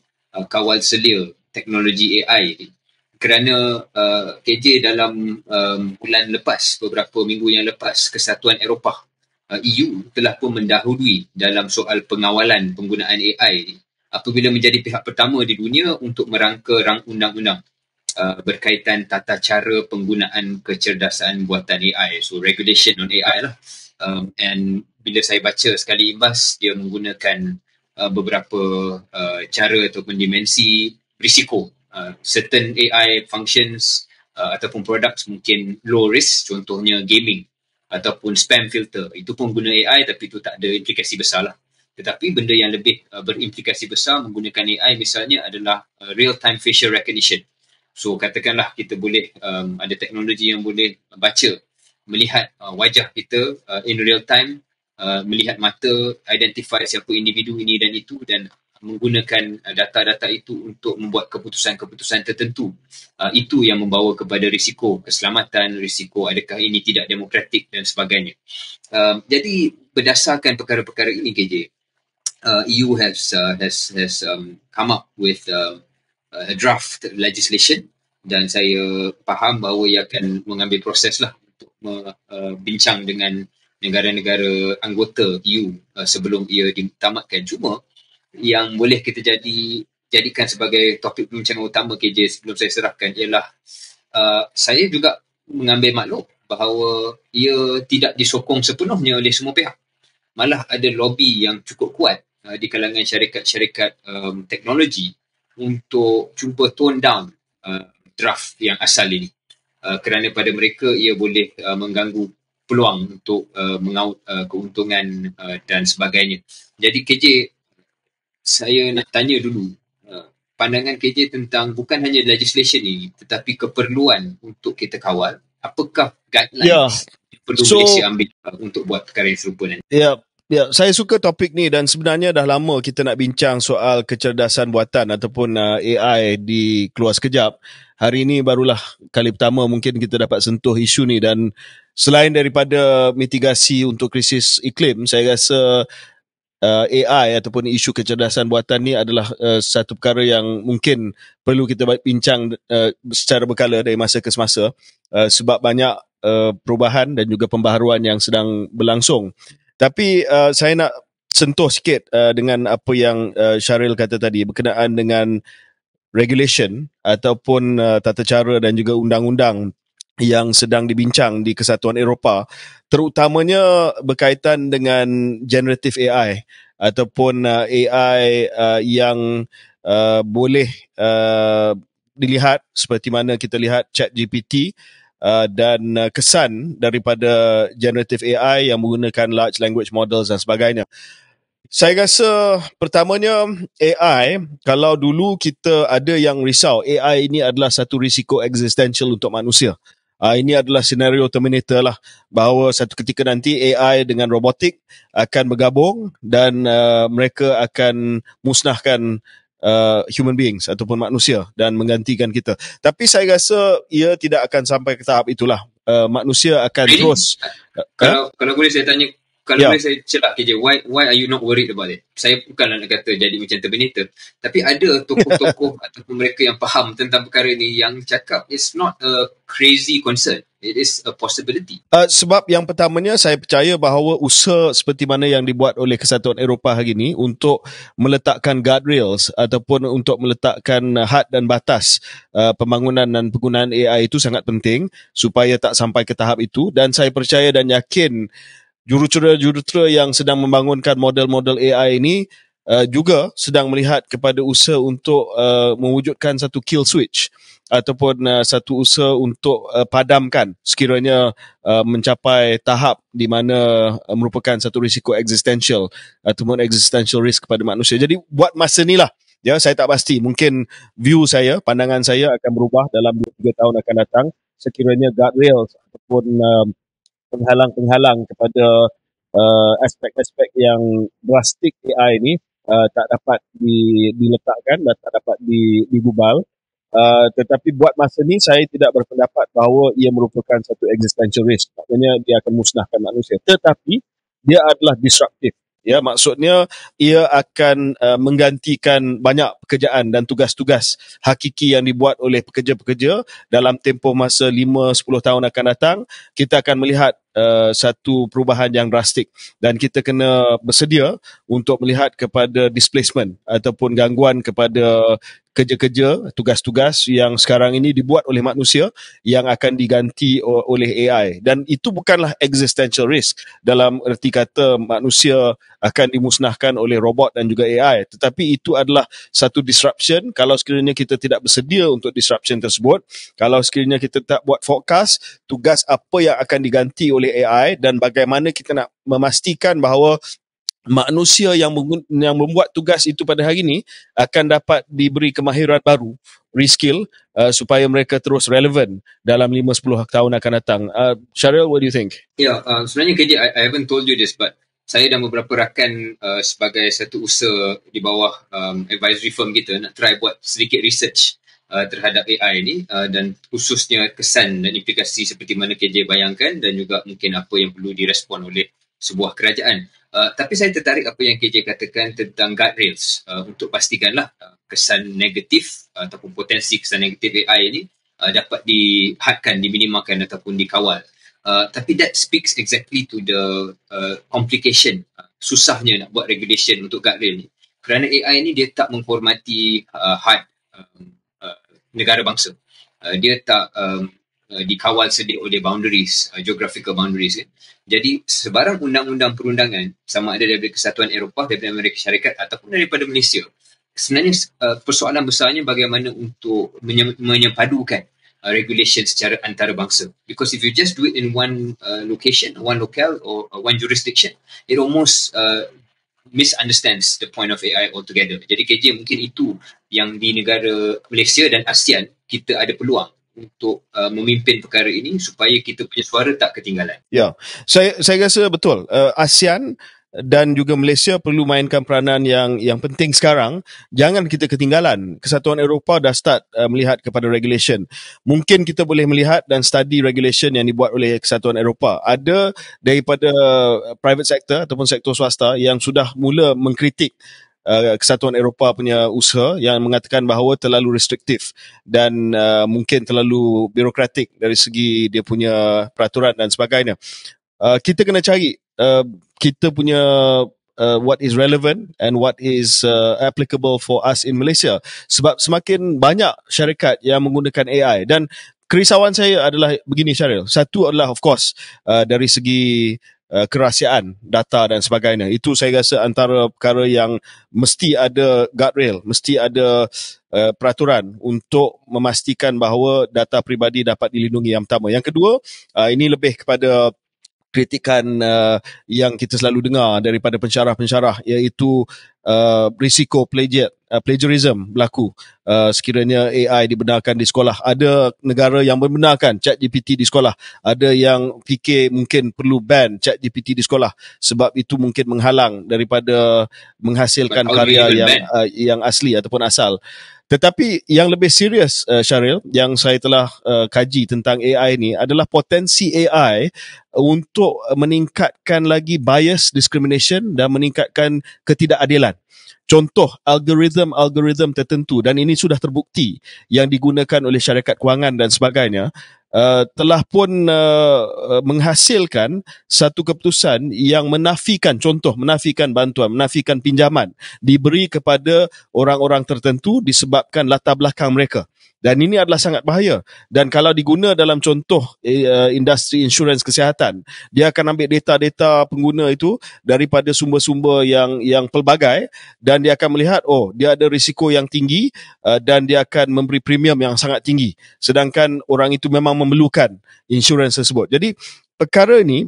kawal selia teknologi AI ini. Kerana KJ dalam bulan lepas, beberapa minggu yang lepas, Kesatuan Eropah EU telah pun mendahului dalam soal pengawalan penggunaan AI ini, apabila menjadi pihak pertama di dunia untuk merangka rang undang-undang berkaitan tata cara penggunaan kecerdasan buatan AI. So regulation on AI lah. And bila saya baca sekali imbas, dia menggunakan beberapa cara ataupun dimensi risiko. Certain AI functions ataupun products mungkin low risk, contohnya gaming. ataupun spam filter. Itu pun guna AI tapi itu tak ada implikasi besar lah. Tetapi benda yang lebih berimplikasi besar menggunakan AI misalnya adalah real-time facial recognition. So katakanlah kita boleh ada teknologi yang boleh melihat wajah kita in real time, melihat mata, identify siapa individu ini dan itu, dan menggunakan data-data itu untuk membuat keputusan-keputusan tertentu. Itu yang membawa kepada risiko keselamatan, risiko adakah ini tidak demokratik dan sebagainya. Jadi berdasarkan perkara-perkara ini KJ, EU has come up with a draft legislation, dan saya faham bahawa ia akan mengambil proses lah untuk bincang dengan negara-negara anggota EU sebelum ia ditamatkan. Cuma yang boleh kita jadikan sebagai topik perbincangan utama KJ sebelum saya serahkan ialah saya juga mengambil maklum bahawa ia tidak disokong sepenuhnya oleh semua pihak. Malah ada lobby yang cukup kuat di kalangan syarikat-syarikat teknologi untuk cuba tone down draft yang asal ini. Kerana pada mereka ia boleh mengganggu peluang untuk mengaut keuntungan dan sebagainya. Jadi KJ, saya nak tanya dulu pandangan KJ tentang bukan hanya legislation ini tetapi keperluan untuk kita kawal. Apakah guidelines yang perlu Malaysia ambil untuk buat perkara yang serupa nanti? Ya, saya suka topik ni dan sebenarnya dah lama kita nak bincang soal kecerdasan buatan ataupun AI di Keluar Sekejap. Hari ini barulah kali pertama mungkin kita dapat sentuh isu ni, dan selain daripada mitigasi untuk krisis iklim, saya rasa AI ataupun isu kecerdasan buatan ni adalah satu perkara yang mungkin perlu kita bincang secara berkala dari masa ke semasa, sebab banyak perubahan dan juga pembaharuan yang sedang berlangsung. Tapi saya nak sentuh sikit dengan apa yang Syaril kata tadi berkenaan dengan regulation ataupun tata cara dan juga undang-undang yang sedang dibincang di Kesatuan Eropah, terutamanya berkaitan dengan generative AI ataupun AI yang boleh dilihat seperti mana kita lihat ChatGPT dan kesan daripada generative AI yang menggunakan large language models dan sebagainya. Saya rasa pertamanya AI, kalau dulu kita ada yang risau, AI ini adalah satu risiko existential untuk manusia. Ini adalah senario Terminator lah, bahawa satu ketika nanti AI dengan robotik akan bergabung dan mereka akan musnahkan human beings ataupun manusia dan menggantikan kita. Tapi saya rasa ia tidak akan sampai ke tahap itulah. Manusia akan terus. Kalau boleh saya tanya, boleh saya celak KJ, why are you not worried about it? Saya bukanlah nak kata jadi macam Terminator, tapi ada tokoh-tokoh ataupun mereka yang faham tentang perkara ni yang cakap it's not a crazy concern. It is a possibility. Sebab yang pertamanya saya percaya bahawa usaha seperti mana yang dibuat oleh Kesatuan Eropah hari ini untuk meletakkan guardrails ataupun untuk meletakkan had dan batas pembangunan dan penggunaan AI itu sangat penting supaya tak sampai ke tahap itu, dan saya percaya dan yakin jurutera-jurutera yang sedang membangunkan model-model AI ini juga sedang melihat kepada usaha untuk mewujudkan satu kill switch ataupun satu usaha untuk padamkan sekiranya mencapai tahap di mana merupakan satu risiko existential ataupun existential risk kepada manusia. Jadi buat masa ni lah, ya, saya tak pasti, mungkin view saya, pandangan saya akan berubah dalam 2-3 tahun akan datang sekiranya guardrails ataupun penghalang-penghalang kepada aspek-aspek yang drastik AI ni tak dapat diletakkan dan tak dapat digubal. Tetapi buat masa ni saya tidak berpendapat bahawa ia merupakan satu existential risk. Maknanya dia akan musnahkan manusia. Tetapi dia adalah disruptive. Ya, maksudnya ia akan menggantikan banyak pekerjaan dan tugas-tugas hakiki yang dibuat oleh pekerja-pekerja dalam tempoh masa 5-10 tahun akan datang. Kita akan melihat satu perubahan yang drastik dan kita kena bersedia untuk melihat kepada displacement ataupun gangguan kepada kerja-kerja, tugas-tugas yang sekarang ini dibuat oleh manusia yang akan diganti oleh AI. Dan itu bukanlah existential risk dalam erti kata manusia akan dimusnahkan oleh robot dan juga AI. Tetapi itu adalah satu disruption. Kalau sekiranya kita tidak bersedia untuk disruption tersebut, kalau sekiranya kita tak buat forecast tugas apa yang akan diganti oleh AI dan bagaimana kita nak memastikan bahawa manusia yang membuat tugas itu pada hari ini akan dapat diberi kemahiran baru, reskill, supaya mereka terus relevan dalam 5-10 tahun akan datang. Syaril, what do you think? Sebenarnya KJ, I haven't told you this, but saya dan beberapa rakan sebagai satu usaha di bawah advisory firm kita nak try buat sedikit research terhadap AI ni, dan khususnya kesan dan implikasi seperti mana KJ bayangkan dan juga mungkin apa yang perlu direspon oleh sebuah kerajaan. Tapi saya tertarik apa yang KJ katakan tentang guardrails, untuk pastikanlah kesan negatif ataupun potensi kesan negatif AI ini dapat dihadkan, diminimalkan ataupun dikawal. Tapi that speaks exactly to the complication, susahnya nak buat regulation untuk guardrail ni. Kerana AI ni dia tak menghormati had negara bangsa. Dia tak dikawal sedia oleh boundaries, geographical boundaries. Jadi sebarang undang-undang perundangan, sama ada daripada Kesatuan Eropah, daripada Amerika Syarikat ataupun daripada Malaysia, sebenarnya persoalan besarnya bagaimana untuk menyepadukan regulation secara antarabangsa. Because if you just do it in one location, one locale or one jurisdiction, it almost misunderstands the point of AI altogether. Jadi KJ, mungkin itu yang di negara Malaysia dan ASEAN kita ada peluang untuk memimpin perkara ini supaya kita punya suara tak ketinggalan. Ya, saya rasa betul. ASEAN dan juga Malaysia perlu mainkan peranan yang penting sekarang. Jangan kita ketinggalan. Kesatuan Eropah dah start melihat kepada regulation. Mungkin kita boleh melihat dan study regulation yang dibuat oleh Kesatuan Eropah. Ada daripada private sector ataupun sektor swasta yang sudah mula mengkritik Kesatuan Eropah punya usaha yang mengatakan bahawa terlalu restriktif dan mungkin terlalu birokratik dari segi dia punya peraturan dan sebagainya. Kita kena cari kita punya what is relevant and what is applicable for us in Malaysia, sebab semakin banyak syarikat yang menggunakan AI. Dan kerisauan saya adalah begini, Syaril. Satu adalah of course dari segi kerahsiaan data dan sebagainya. Itu saya rasa antara perkara yang mesti ada guardrail, mesti ada peraturan untuk memastikan bahawa data peribadi dapat dilindungi, yang pertama. Yang kedua, ini lebih kepada kritikan yang kita selalu dengar daripada pensyarah-pensyarah, iaitu risiko plagiarism berlaku sekiranya AI dibenarkan di sekolah. Ada negara yang membenarkan ChatGPT di sekolah, ada yang fikir mungkin perlu ban ChatGPT di sekolah sebab itu mungkin menghalang daripada menghasilkan karya yang asli ataupun asal. Tetapi yang lebih serius, Syaril, yang saya telah kaji tentang AI ni adalah potensi AI untuk meningkatkan lagi bias discrimination dan meningkatkan ketidakadilan. Contoh, algoritma tertentu, dan ini sudah terbukti, yang digunakan oleh syarikat kewangan dan sebagainya, telah pun menghasilkan satu keputusan yang menafikan, contoh, menafikan bantuan, menafikan pinjaman diberi kepada orang-orang tertentu disebabkan latar belakang mereka. Dan ini adalah sangat bahaya. Dan kalau diguna dalam contoh industri insurans kesihatan, dia akan ambil data-data pengguna itu daripada sumber-sumber yang pelbagai, dan dia akan melihat, oh, dia ada risiko yang tinggi dan dia akan memberi premium yang sangat tinggi. Sedangkan orang itu memang memerlukan insurans tersebut. Jadi perkara ini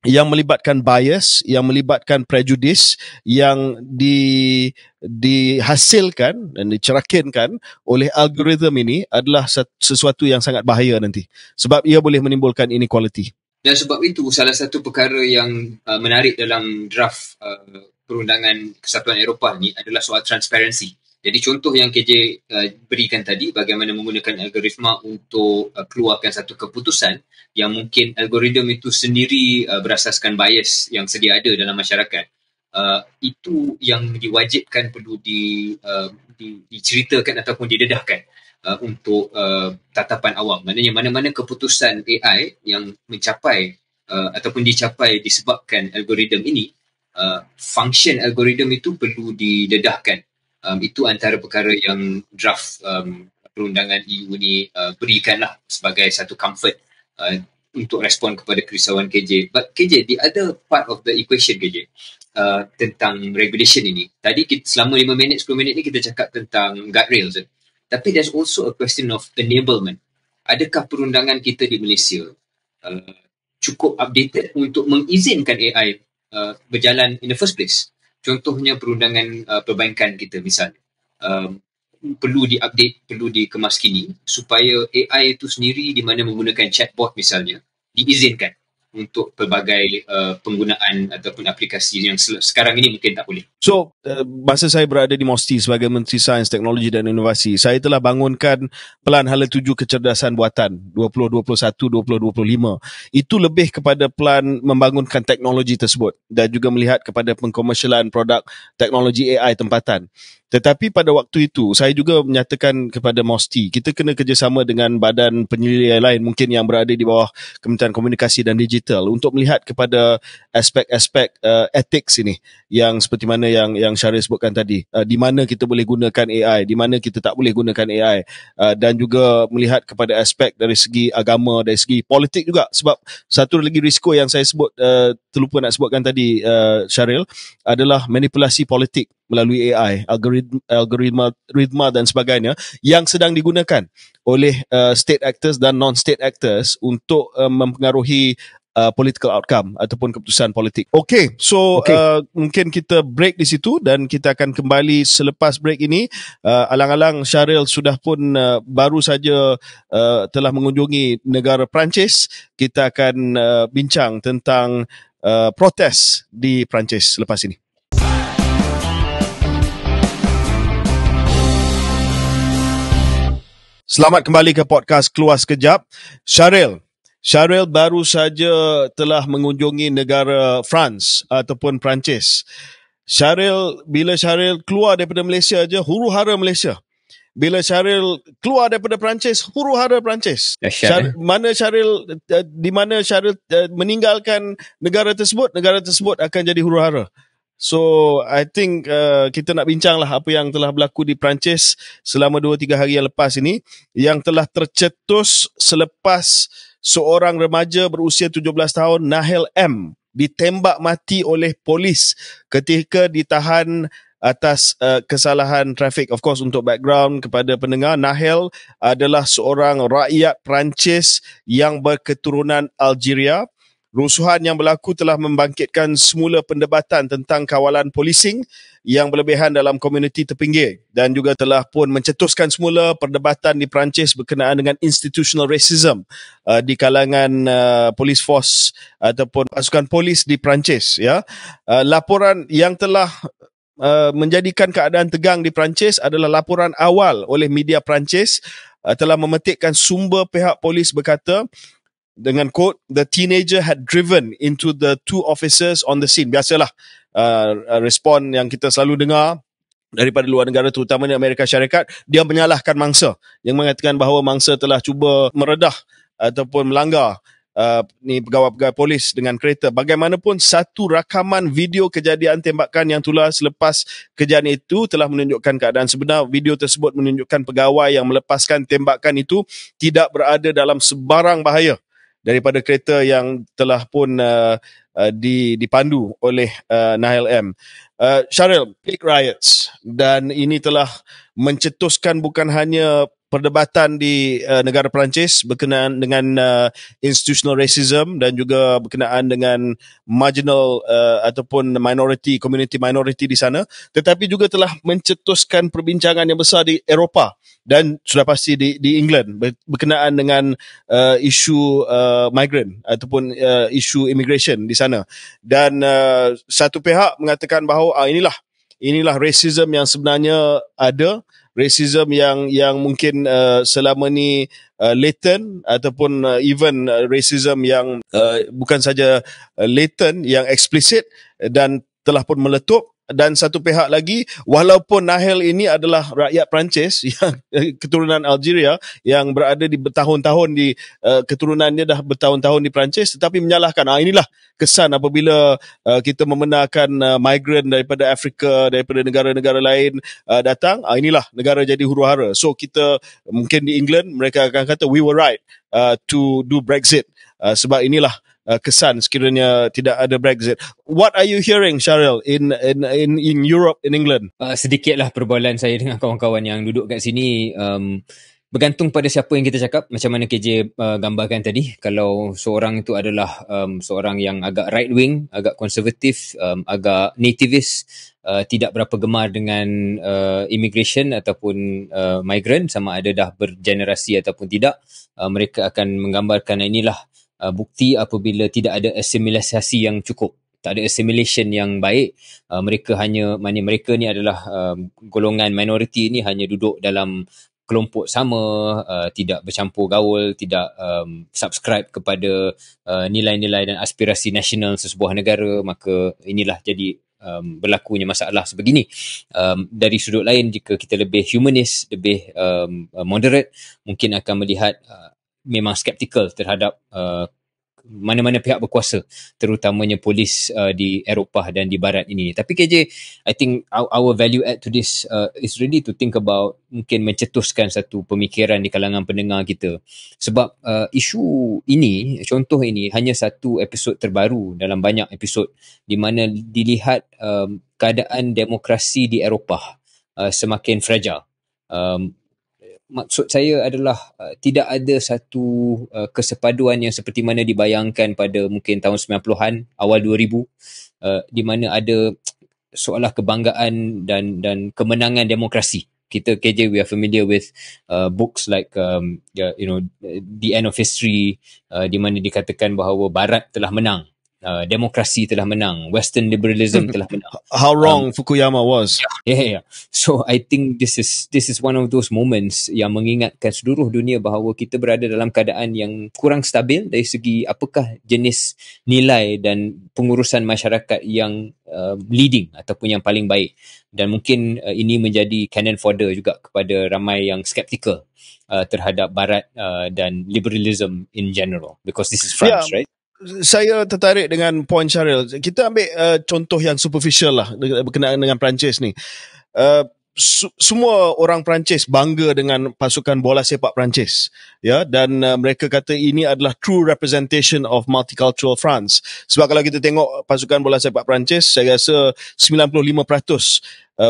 yang melibatkan bias, yang melibatkan prejudice, yang dihasilkan dan dicerakinkan oleh algoritma ini adalah sesuatu yang sangat bahaya nanti. Sebab ia boleh menimbulkan inequality. Dan sebab itu, salah satu perkara yang menarik dalam draft perundangan Kesatuan Eropah ni adalah soal transparansi. Jadi contoh yang KJ berikan tadi, bagaimana menggunakan algoritma untuk keluarkan satu keputusan yang mungkin algoritma itu sendiri berasaskan bias yang sedia ada dalam masyarakat. Itu yang diwajibkan perlu diceritakan ataupun didedahkan untuk tatapan awam. Maknanya mana-mana keputusan AI yang mencapai ataupun dicapai disebabkan algoritma ini, function algoritma itu perlu didedahkan Itu antara perkara yang draft perundangan EU ni berikanlah sebagai satu comfort untuk respon kepada kerisauan KJ. But KJ, the other part of the equation KJ, tentang regulation ini. Tadi selama 5 minit, 10 minit ni kita cakap tentang guardrails. Tapi there's also a question of enablement. Adakah perundangan kita di Malaysia cukup updated untuk mengizinkan AI berjalan in the first place? Contohnya perundangan perbankan kita misalnya. Perlu diupdate, perlu dikemaskini supaya AI itu sendiri di mana menggunakan chatbot misalnya diizinkan untuk pelbagai penggunaan ataupun aplikasi yang sekarang ini mungkin tak boleh. So, masa saya berada di MOSTI sebagai Menteri Sains, Teknologi dan Inovasi, saya telah bangunkan Pelan Hala Tuju Kecerdasan Buatan 2021-2025. Itu lebih kepada pelan membangunkan teknologi tersebut dan juga melihat kepada pengkomersialan produk teknologi AI tempatan. Tetapi pada waktu itu, saya juga menyatakan kepada MOSTI, kita kena kerjasama dengan badan penyelidikan lain mungkin yang berada di bawah Kementerian Komunikasi dan Digital untuk melihat kepada aspek-aspek ethics ini yang seperti mana yang Syaril sebutkan tadi. Di mana kita boleh gunakan AI, di mana kita tak boleh gunakan AI, dan juga melihat kepada aspek dari segi agama, dari segi politik juga. Sebab satu lagi risiko yang saya sebut, terlupa nak sebutkan tadi, Syaril, adalah manipulasi politik melalui AI, algoritma dan sebagainya yang sedang digunakan oleh state actors dan non-state actors untuk mempengaruhi political outcome ataupun keputusan politik. Okay, so mungkin kita break di situ dan kita akan kembali selepas break ini. Alang-alang Syaril sudah pun baru saja telah mengunjungi negara Perancis. Kita akan bincang tentang protes di Perancis selepas ini. Selamat kembali ke podcast Keluar Sekejap. Syaril baru saja telah mengunjungi negara France ataupun Perancis. Bila Syaril keluar daripada Malaysia aja, huru-hara Malaysia. Bila Syaril keluar daripada Perancis, huru-hara Perancis. Di mana Syaril meninggalkan negara tersebut akan jadi huru-hara. So, I think kita nak bincanglah apa yang telah berlaku di Perancis selama 2-3 hari yang lepas ini, yang telah tercetus selepas seorang remaja berusia 17 tahun, Nahel M, ditembak mati oleh polis ketika ditahan atas kesalahan trafik. Of course, untuk background kepada pendengar, Nahel adalah seorang rakyat Perancis yang berketurunan Algeria. Rusuhan yang berlaku telah membangkitkan semula perdebatan tentang kawalan policing yang berlebihan dalam komuniti terpinggir dan juga telah pun mencetuskan semula perdebatan di Perancis berkenaan dengan institutional racism di kalangan police force ataupun pasukan polis di Perancis. Ya, laporan yang telah menjadikan keadaan tegang di Perancis adalah laporan awal oleh media Perancis telah memetikkan sumber pihak polis berkata, dengan quote, "The teenager had driven into the 2 officers on the scene." Biasalah respon yang kita selalu dengar daripada luar negara, terutamanya Amerika Syarikat, dia menyalahkan mangsa yang mengatakan bahawa mangsa telah cuba meredah ataupun melanggar pegawai-pegawai polis dengan kereta. Bagaimanapun, satu rakaman video kejadian tembakan yang tular selepas kejadian itu telah menunjukkan keadaan sebenar. Video tersebut menunjukkan pegawai yang melepaskan tembakan itu tidak berada dalam sebarang bahaya daripada kereta yang telah pun dipandu oleh Nahel M. Syaril, peak riots, dan ini telah mencetuskan bukan hanya perdebatan di negara Perancis berkenaan dengan institutional racism dan juga berkenaan dengan marginal ataupun community minority di sana, tetapi juga telah mencetuskan perbincangan yang besar di Eropah dan sudah pasti di England berkenaan dengan isu migrant ataupun isu immigration di sana. Dan satu pihak mengatakan bahawa inilah racism yang sebenarnya ada, racism yang mungkin selama ni latent ataupun even racism yang bukan saja latent, yang eksplisit dan telah pun meletup. dan satu pihak lagi, walaupun Nahel ini adalah rakyat Perancis yang keturunan Algeria yang berada di bertahun-tahun di keturunannya dah bertahun-tahun di Perancis, tetapi menyalahkan inilah kesan apabila kita membenarkan migrant daripada Afrika, daripada negara-negara lain datang, inilah negara jadi huru-hara. So kita mungkin di England mereka akan kata we were right to do Brexit, sebab inilah kesan sekiranya tidak ada Brexit. What are you hearing, Syaril, in Europe, in England? Sedikitlah perbualan saya dengan kawan-kawan yang duduk kat sini. Bergantung pada siapa yang kita cakap, macam mana KJ gambarkan tadi. Kalau seorang itu adalah seorang yang agak right wing, agak konservatif, agak nativist, tidak berapa gemar dengan immigration ataupun migrant, sama ada dah bergenerasi ataupun tidak, mereka akan menggambarkan inilah bukti apabila tidak ada assimilasi yang cukup, tak ada assimilation yang baik. Mereka ni adalah golongan minoriti ni, hanya duduk dalam kelompok sama, tidak bercampur gaul, tidak subscribe kepada nilai-nilai dan aspirasi nasional sesebuah negara, maka inilah jadi berlakunya masalah sebegini. Dari sudut lain, jika kita lebih humanis, lebih moderate, mungkin akan melihat memang skeptikal terhadap mana-mana pihak berkuasa, terutamanya polis di Eropah dan di Barat ini. Tapi KJ, I think our value add to this is really to think about, mungkin mencetuskan satu pemikiran di kalangan pendengar kita. Sebab isu ini, contoh ini, hanya satu episod terbaru dalam banyak episod di mana dilihat keadaan demokrasi di Eropah semakin fragile. Maksud saya adalah tidak ada satu kesepaduan yang seperti mana dibayangkan pada mungkin tahun 90-an, awal 2000, di mana ada seolah kebanggaan dan kemenangan demokrasi. Kita KJ, we are familiar with books like The End of History, di mana dikatakan bahawa Barat telah menang, demokrasi telah menang, Western liberalism telah menang. How wrong Fukuyama was. Yeah. So I think this is one of those moments yang mengingatkan seluruh dunia bahawa kita berada dalam keadaan yang kurang stabil dari segi apakah jenis nilai dan pengurusan masyarakat yang leading ataupun yang paling baik. Dan mungkin ini menjadi cannon fodder juga kepada ramai yang skeptical terhadap Barat dan liberalism in general, because this is France, right? Saya tertarik dengan point Syaril. Kita ambil contoh yang superficial lah berkenaan dengan Perancis ni. Semua orang Perancis bangga dengan pasukan bola sepak Perancis, ya, dan mereka kata ini adalah true representation of multicultural France. Sebab kalau kita tengok pasukan bola sepak Perancis, saya rasa 95%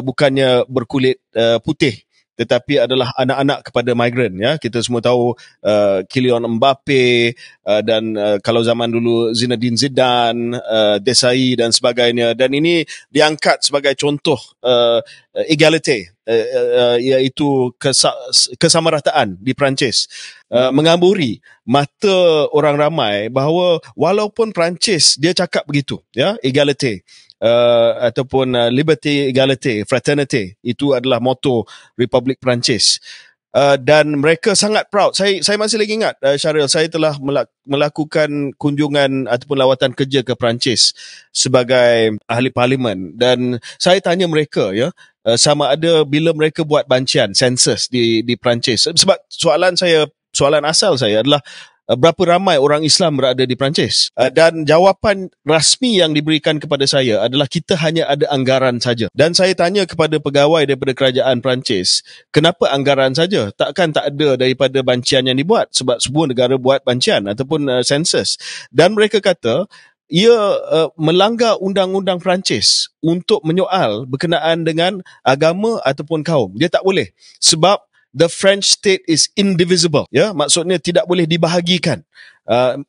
bukannya berkulit putih, tetapi adalah anak-anak kepada migrant, ya. Kita semua tahu Kylian Mbappe dan kalau zaman dulu Zinedine Zidane, Desailly dan sebagainya, dan ini diangkat sebagai contoh egalite, iaitu kesamarataan di Perancis. Mengamburi mata orang ramai bahawa walaupun Perancis dia cakap begitu, ya, egalite, ataupun liberté, égalité, fraternité, itu adalah moto Republik Perancis. Dan mereka sangat proud. Saya masih lagi ingat, Syaril, saya telah melakukan kunjungan ataupun lawatan kerja ke Perancis sebagai ahli parlimen, dan saya tanya mereka, ya, sama ada bila mereka buat bancian census di Perancis. Sebab soalan asal saya adalah berapa ramai orang Islam berada di Perancis, dan jawapan rasmi yang diberikan kepada saya adalah kita hanya ada anggaran saja. Dan saya tanya kepada pegawai daripada kerajaan Perancis, kenapa anggaran saja? Takkan tak ada daripada bancian yang dibuat? Sebab semua negara buat bancian ataupun census. Dan mereka kata ia melanggar undang-undang Perancis untuk menyoal berkenaan dengan agama ataupun kaum. Dia tak boleh, sebab the French state is indivisible, ya, maksudnya tidak boleh dibahagikan.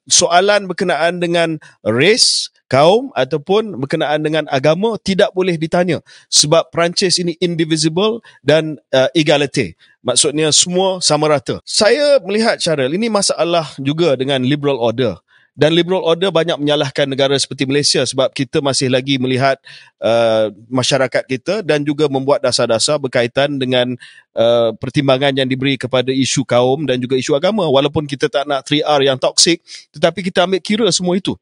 Soalan berkenaan dengan race, kaum ataupun berkenaan dengan agama tidak boleh ditanya, sebab Perancis ini indivisible dan egalite, maksudnya semua sama rata. Saya melihat, Syaril, ini masalah juga dengan liberal order. Dan liberal order banyak menyalahkan negara seperti Malaysia sebab kita masih lagi melihat masyarakat kita dan juga membuat dasar-dasar berkaitan dengan pertimbangan yang diberi kepada isu kaum dan juga isu agama. Walaupun kita tak nak 3R yang toksik, tetapi kita ambil kira semua itu.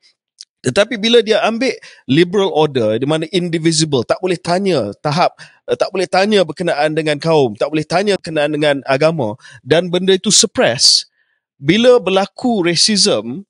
Tetapi bila dia ambil liberal order di mana indivisible, tak boleh tanya tak boleh tanya berkenaan dengan kaum, tak boleh tanya berkenaan dengan agama, dan benda itu suppress, bila berlaku racism,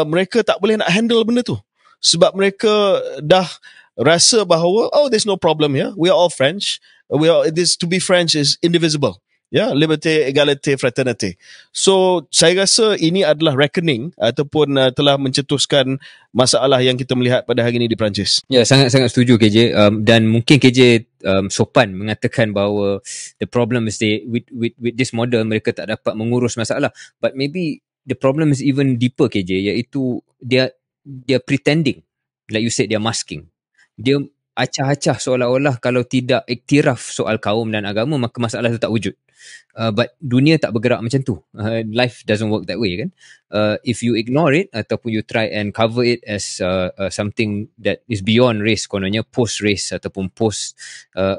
mereka tak boleh nak handle benda tu. Sebab mereka dah rasa bahawa, oh, there's no problem here. We are all French. To be French is indivisible. Liberté, égalité, fraternité. So, saya rasa ini adalah reckoning ataupun telah mencetuskan masalah yang kita melihat pada hari ini di Perancis. Ya, sangat-sangat setuju KJ. Dan mungkin KJ sopan mengatakan bahawa the problem is with this model mereka tak dapat mengurus masalah. But maybe the problem is even deeper KJ, iaitu dia pretending. Like you said, dia masking. Dia acah-acah seolah-olah kalau tidak iktiraf soal kaum dan agama, maka masalah itu tak wujud. But dunia tak bergerak macam tu. Life doesn't work that way kan. If you ignore it ataupun you try and cover it as something that is beyond race, kononnya post race ataupun post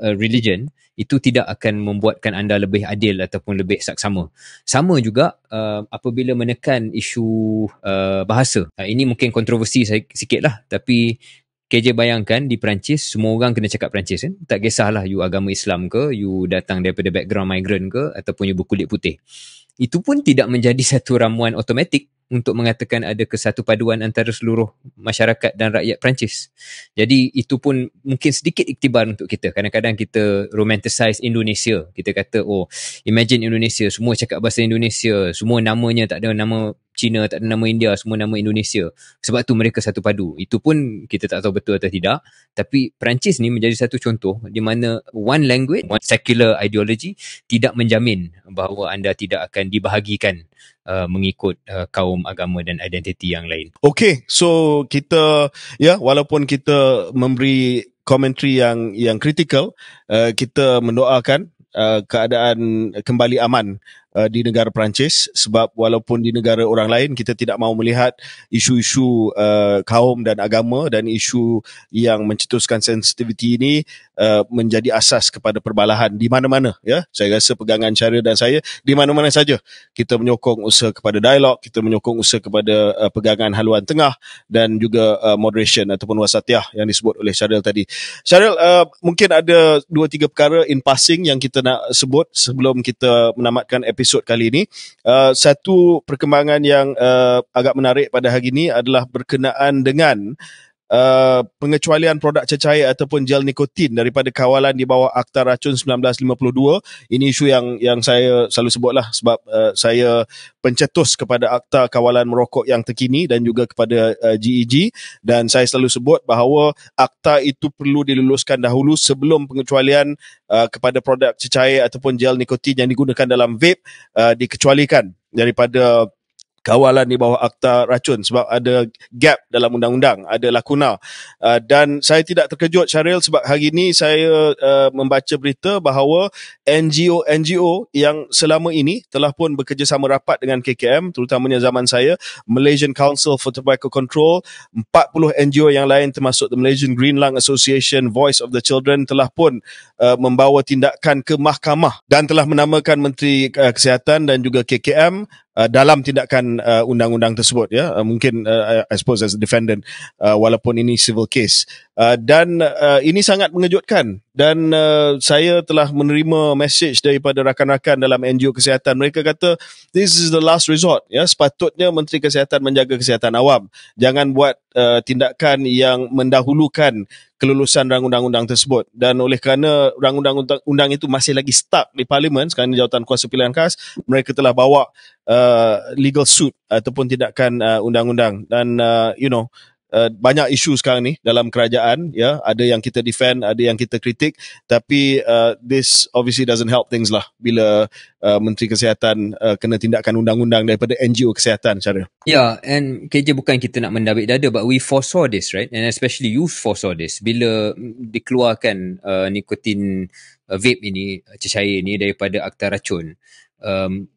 religion, itu tidak akan membuatkan anda lebih adil ataupun lebih saksama. Sama juga apabila menekan isu bahasa. Ini mungkin kontroversi sikit lah, tapi KJ bayangkan di Perancis, semua orang kena cakap Perancis kan. Tak kisahlah you agama Islam ke, you datang daripada background migrant ke, ataupun you berkulit putih. Itu pun tidak menjadi satu ramuan automatik untuk mengatakan ada kesatupaduan antara seluruh masyarakat dan rakyat Perancis. Jadi itu pun mungkin sedikit iktibar untuk kita. Kadang-kadang kita romanticize Indonesia. Kita kata, oh, imagine Indonesia, semua cakap bahasa Indonesia, semua namanya tak ada nama Cina, tak ada nama India, semua nama Indonesia. Sebab tu mereka satu padu. Itu pun kita tak tahu betul atau tidak. Tapi Perancis ni menjadi satu contoh di mana one language, one secular ideology tidak menjamin bahawa anda tidak akan dibahagikan mengikut kaum, agama dan identiti yang lain. Okay, so kita, walaupun kita memberi komentari yang kritikal, kita mendoakan keadaan kembali aman di negara Perancis, sebab walaupun di negara orang lain kita tidak mahu melihat isu-isu kaum dan agama dan isu yang mencetuskan sensitivity ini menjadi asas kepada perbalahan di mana-mana. Saya rasa pegangan Syaril dan saya di mana-mana saja kita menyokong usaha kepada dialog, kita menyokong usaha kepada pegangan haluan tengah dan juga moderation ataupun wasatiyah yang disebut oleh Syaril tadi. Syaril, mungkin ada 2-3 perkara in passing yang kita nak sebut sebelum kita menamatkan episod kali ini. Satu perkembangan yang agak menarik pada hari ini adalah berkenaan dengan pengecualian produk cecair ataupun gel nikotin daripada kawalan di bawah Akta Racun 1952. Ini isu yang saya selalu sebutlah sebab saya pencetus kepada Akta Kawalan Merokok yang terkini dan juga kepada GEG, dan saya selalu sebut bahawa akta itu perlu diluluskan dahulu sebelum pengecualian kepada produk cecair ataupun gel nikotin yang digunakan dalam vape dikecualikan daripada kawalan di bawah Akta Racun, sebab ada gap dalam undang-undang, ada lakuna. Dan saya tidak terkejut, Syaril, sebab hari ini saya membaca berita bahawa NGO yang selama ini telah pun bekerjasama rapat dengan KKM, terutamanya zaman saya, Malaysian Council for Tobacco Control, 40 NGO yang lain termasuk the Malaysian Green Lung Association, Voice of the Children telah pun membawa tindakan ke mahkamah dan telah menamakan Menteri Kesihatan dan juga KKM dalam tindakan undang-undang tersebut, mungkin I suppose as a defendant, walaupun ini civil case, dan ini sangat mengejutkan. Dan saya telah menerima message daripada rakan-rakan dalam NGO kesihatan. Mereka kata this is the last resort. Sepatutnya Menteri Kesihatan menjaga kesihatan awam, jangan buat tindakan yang mendahulukan kelulusan rang undang-undang tersebut. Dan oleh kerana rang undang-undang itu masih lagi stuck di Parlimen, sekarang di Jawatan Kuasa Pilihan Khas, mereka telah bawa legal suit ataupun tindakan undang-undang. Dan banyak isu sekarang ni dalam kerajaan, ada yang kita defend, ada yang kita kritik, tapi this obviously doesn't help things lah bila Menteri Kesihatan kena tindakan undang-undang daripada NGO kesihatan, cara. And KJ, bukan kita nak mendabik dada, but we foresaw this, right? And especially you foresaw this bila dikeluarkan nikotin vape ini, cecair ini daripada Akta Racun.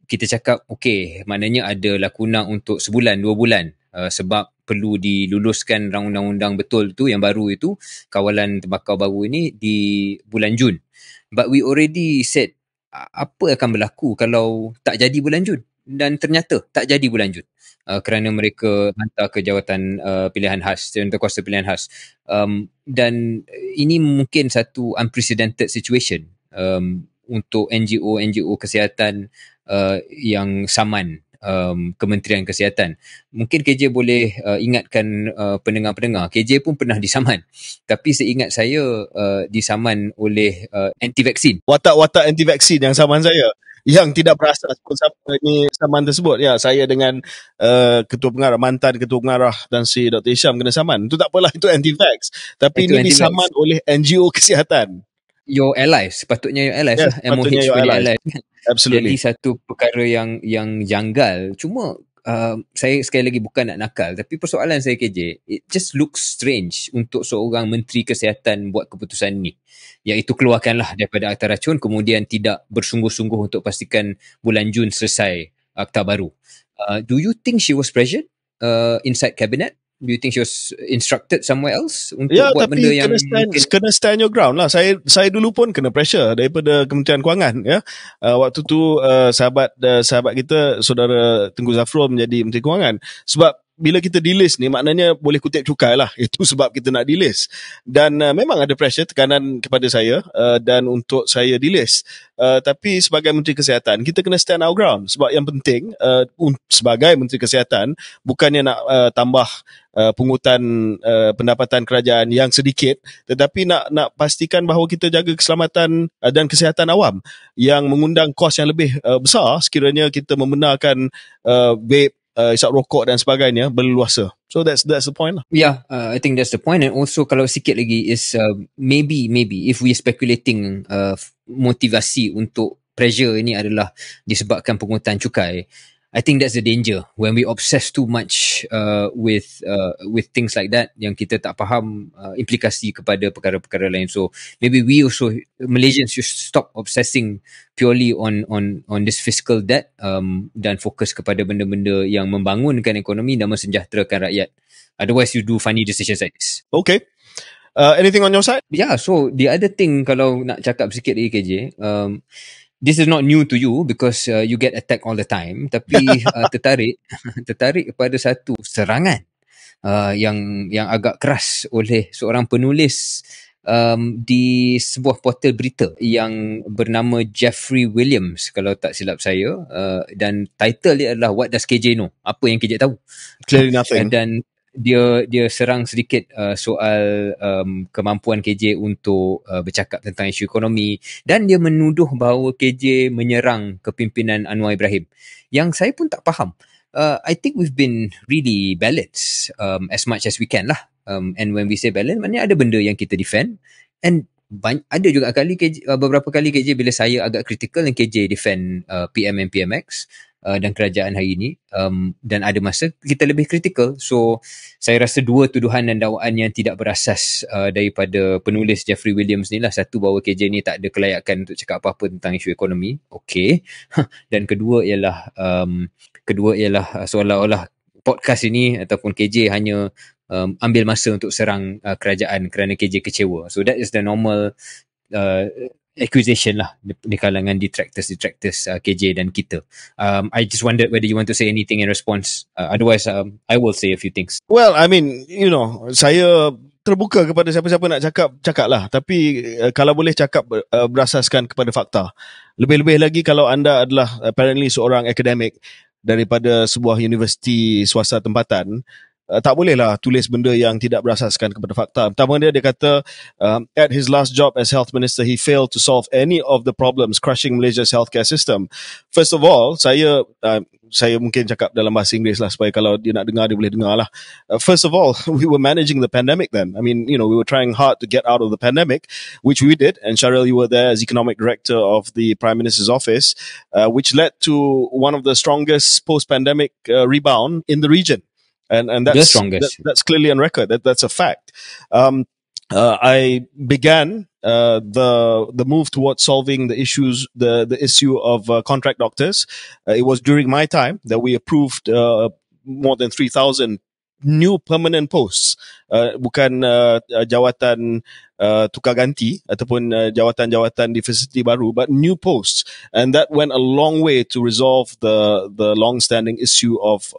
Kita cakap, okay, maknanya ada lakuna untuk sebulan, 2 bulan, sebab perlu diluluskan rang undang-undang betul tu yang baru itu, kawalan tembakau baru ini di bulan Jun. But we already said apa akan berlaku kalau tak jadi bulan Jun. dan ternyata tak jadi berlanjut kerana mereka hantar ke jawatan pilihan khas, jawatan kuasa pilihan khas. Dan ini mungkin satu unprecedented situation untuk NGO kesihatan yang saman Kementerian Kesihatan. Mungkin KJ boleh ingatkan pendengar-pendengar, KJ pun pernah disaman. Tapi seingat saya disaman oleh anti-vaksin. Watak-watak anti-vaksin yang saman saya, yang tidak berasas pun sama ni saman tersebut. Ya, saya dengan ketua pengarah, mantan ketua pengarah dan si Dr. Isham kena saman. Itu tak apalah, itu anti-vax. Tapi Itu ini anti-vax. disaman oleh NGO kesihatan. Your allies, sepatutnya your allies Yes, lah. sepatutnya MOH your punya allies. allies. Absolutely. Jadi satu perkara yang janggal. Cuma saya sekali lagi bukan nak nakal, tapi persoalan saya KJ, it just looks strange untuk seorang menteri kesihatan buat keputusan ni, iaitu keluarkanlah daripada akta racun, kemudian tidak bersungguh-sungguh untuk pastikan bulan Jun selesai akta baru. Do you think she was pressured inside cabinet? Do you think she was instructed somewhere else untuk buat benda yang kena stand your ground lah. Saya dulu pun kena pressure daripada Kementerian Kewangan, ya. Waktu tu sahabat kita saudara Tengku Zafrul menjadi Menteri Kewangan. Sebab bila kita delist ni, maknanya boleh kutip cukai lah. Itu sebab kita nak delist. Dan memang ada pressure, tekanan kepada saya dan untuk saya delist. Tapi sebagai Menteri Kesihatan, kita kena stand our ground. Sebab yang penting sebagai Menteri Kesihatan, bukannya nak tambah pungutan pendapatan kerajaan yang sedikit, tetapi nak pastikan bahawa kita jaga keselamatan dan kesihatan awam yang mengundang kos yang lebih besar sekiranya kita membenarkan vape, isap rokok dan sebagainya berleluasa. So that's the point lah. Yeah, I think that's the point. And also kalau sikit lagi is maybe if we speculating motivasi untuk pressure ini adalah disebabkan pungutan cukai, I think that's the danger when we obsess too much with things like that yang kita tak faham implikasi kepada perkara-perkara lain. So maybe we also, Malaysians, should stop obsessing purely on this fiscal debt dan fokus kepada benda-benda yang membangunkan ekonomi dan mensejahterakan rakyat. Otherwise you do funny decisions like this. Okay. Anything on your side? Yeah, so the other thing kalau nak cakap sikit lagi KJ, this is not new to you because you get attacked all the time, tapi tertarik kepada satu serangan yang agak keras oleh seorang penulis di sebuah portal berita yang bernama Jeffrey Williams kalau tak silap saya, dan title dia adalah What Does KJ Know? Apa yang KJ tahu? Clearly nothing. Dan dia serang sedikit soal kemampuan KJ untuk bercakap tentang isu ekonomi, dan dia menuduh bahawa KJ menyerang kepimpinan Anwar Ibrahim, yang saya pun tak faham. I think we've been really balanced as much as we can lah. And when we say balance, maknanya ada benda yang kita defend, and ada juga beberapa kali KJ bila saya agak kritikal dan KJ defend PM and PMX dan kerajaan hari ini, dan ada masa kita lebih kritikal. So saya rasa dua tuduhan dan dakwaan yang tidak berasas daripada penulis Jeffrey Williams ni lah. Satu, bahawa KJ ni tak ada kelayakan untuk cakap apa-apa tentang isu ekonomi. Okay. Dan kedua ialah seolah-olah podcast ini ataupun KJ hanya ambil masa untuk serang kerajaan kerana KJ kecewa. So that is the normal accusation lah di kalangan detractors KJ dan kita. I just wondered whether you want to say anything in response. Otherwise, I will say a few things. Well, I mean, saya terbuka kepada siapa-siapa nak cakap lah. Tapi kalau boleh cakap berasaskan kepada fakta. Lebih-lebih lagi kalau anda adalah apparently seorang akademik daripada sebuah universiti swasta tempatan, tak bolehlah tulis benda yang tidak berasaskan kepada fakta. Pertama dia kata at his last job as health minister, he failed to solve any of the problems crushing Malaysia's healthcare system. First of all, saya mungkin cakap dalam bahasa Inggeris lah supaya kalau dia nak dengar, dia boleh dengar lah. First of all, we were managing the pandemic then. I mean, we were trying hard to get out of the pandemic, which we did. And Sharil, you were there as economic director of the Prime Minister's office, which led to one of the strongest post-pandemic rebound in the region. And that's that's clearly on record. That's a fact. I began the move towards solving the issue of contract doctors. It was during my time that we approved more than 3,000 new permanent posts, bukan jawatan tukar ganti ataupun jawatan-jawatan di fasiliti baru, but new posts, and that went a long way to resolve the long-standing issue of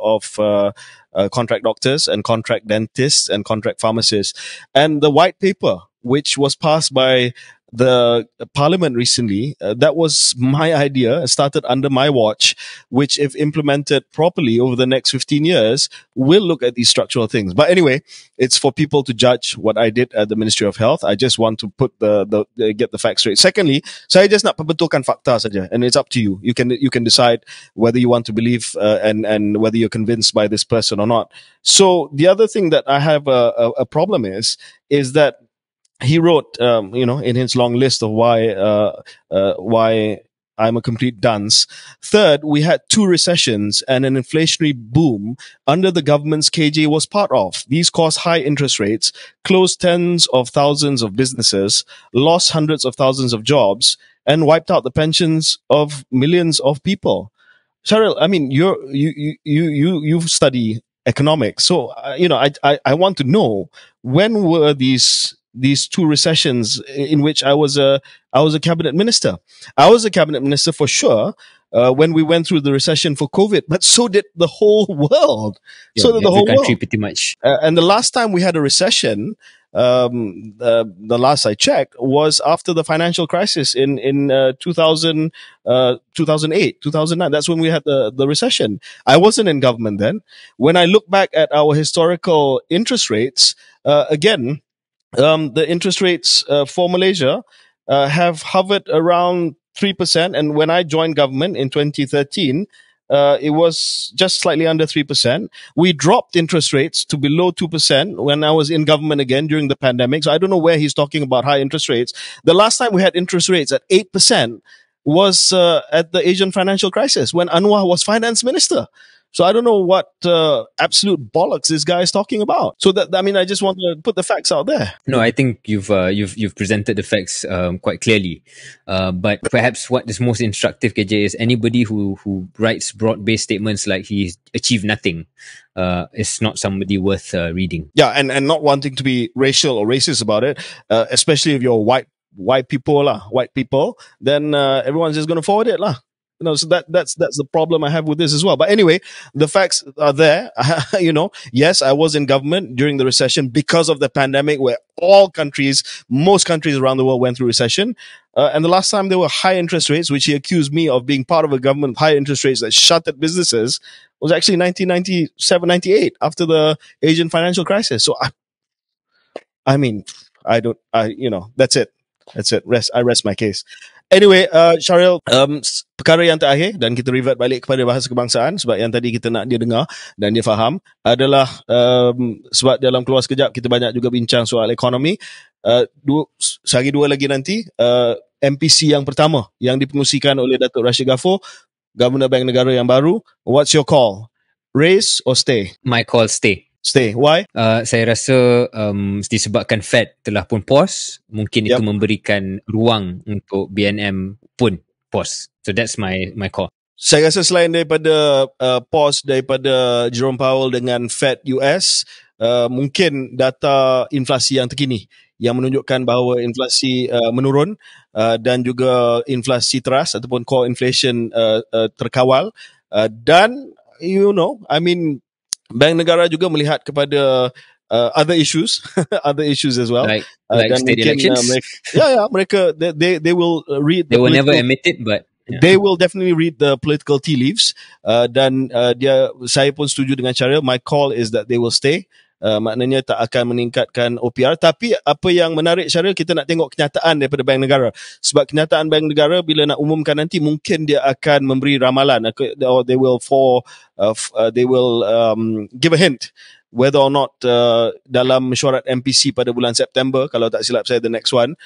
contract doctors and contract dentists and contract pharmacists. And the white paper, which was passed by the parliament recently, that was my idea, started under my watch, which if implemented properly over the next 15 years will look at these structural things. But anyway, it's for people to judge what I did at the Ministry of Health. I just want to put get the facts straight. Secondly, saya just nak perbetulkan fakta saja, and it's up to you. You can decide whether you want to believe and whether you're convinced by this person or not. So the other thing that I have a problem is that he wrote, in his long list of why I'm a complete dunce. Third, we had 2 recessions and an inflationary boom under the governments KJ was part of. These caused high interest rates, closed tens of thousands of businesses, lost hundreds of thousands of jobs, and wiped out the pensions of millions of people. Cheryl, I mean, you study economics, so I want to know, when were these 2 recessions in which I was a cabinet minister? I was a cabinet minister for sure when we went through the recession for COVID, but so did the whole world. Yeah, so did the whole country world. pretty much. And the last time we had a recession, the last I checked, was after the financial crisis in 2000, 2008, 2009. That's when we had the recession. I wasn't in government then. When I look back at our historical interest rates, again, the interest rates for Malaysia have hovered around 3%. And when I joined government in 2013, it was just slightly under 3%. We dropped interest rates to below 2% when I was in government again during the pandemic. So I don't know where he's talking about high interest rates. The last time we had interest rates at 8% was at the Asian financial crisis when Anwar was finance minister. So I don't know what absolute bollocks this guy is talking about. So I just want to put the facts out there. No, I think you've presented the facts quite clearly. But perhaps what is most instructive, KJ, is anybody who writes broad-based statements like he's achieved nothing is not somebody worth reading. Yeah, and not wanting to be racial or racist about it, especially if you're white people, then everyone's just going to forward it, lah. So that's the problem I have with this as well. But anyway, the facts are there. Yes, I was in government during the recession because of the pandemic, where most countries around the world went through recession. And the last time there were high interest rates, which he accused me of being part of a government with high interest rates that shuttered businesses, was actually 1997, 98, after the Asian financial crisis. So that's it. I rest my case. Anyway, Syaril, perkara yang terakhir, dan kita revert balik kepada bahasa kebangsaan, sebab yang tadi kita nak dia dengar dan dia faham, adalah sebab dalam keluar sekejap kita banyak juga bincang soal ekonomi. Sehari 2 lagi nanti, MPC yang pertama yang dipengusikan oleh Datuk Rashid Ghafur, Governor Bank Negara yang baru. What's your call? Raise or stay? My call, stay. Stay. Why? Saya rasa disebabkan Fed telah pun pause, mungkin itu memberikan ruang untuk BNM pun pause. So that's my call. Saya rasa selain daripada pause daripada Jerome Powell dengan Fed US, mungkin data inflasi yang terkini yang menunjukkan bahawa inflasi menurun dan juga inflasi teras ataupun core inflation terkawal, dan Bank Negara juga melihat kepada other issues as well, like dan state mungkin, elections. mereka they will read. They will never admit it, but they will definitely read the political tea leaves. Dan saya pun setuju dengan Syaril. My call is that they will stay. Maknanya tak akan meningkatkan OPR. Tapi apa yang menarik, Syaril, kita nak tengok kenyataan daripada Bank Negara. Sebab kenyataan Bank Negara bila nak umumkan nanti, mungkin dia akan memberi ramalan, or they will give a hint whether or not dalam mesyuarat MPC pada bulan September, kalau tak silap saya the next one,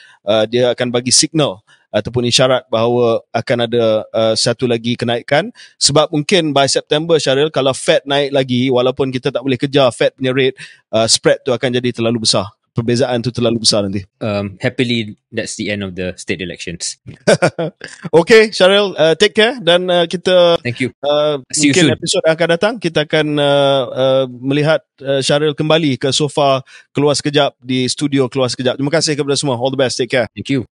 dia akan bagi signal ataupun isyarat bahawa akan ada satu lagi kenaikan. Sebab mungkin by September, Syaril, kalau Fed naik lagi, walaupun kita tak boleh kejar Fed punya rate, spread tu akan jadi terlalu besar. perbezaan tu terlalu besar nanti. Happily, that's the end of the state elections. Okay, Syaril, take care dan kita Thank you. See you mungkin soon. episod yang akan datang kita akan melihat Syaril kembali ke sofa Keluar Sekejap di studio Keluar Sekejap. Terima kasih kepada semua. All the best. Take care. Thank you.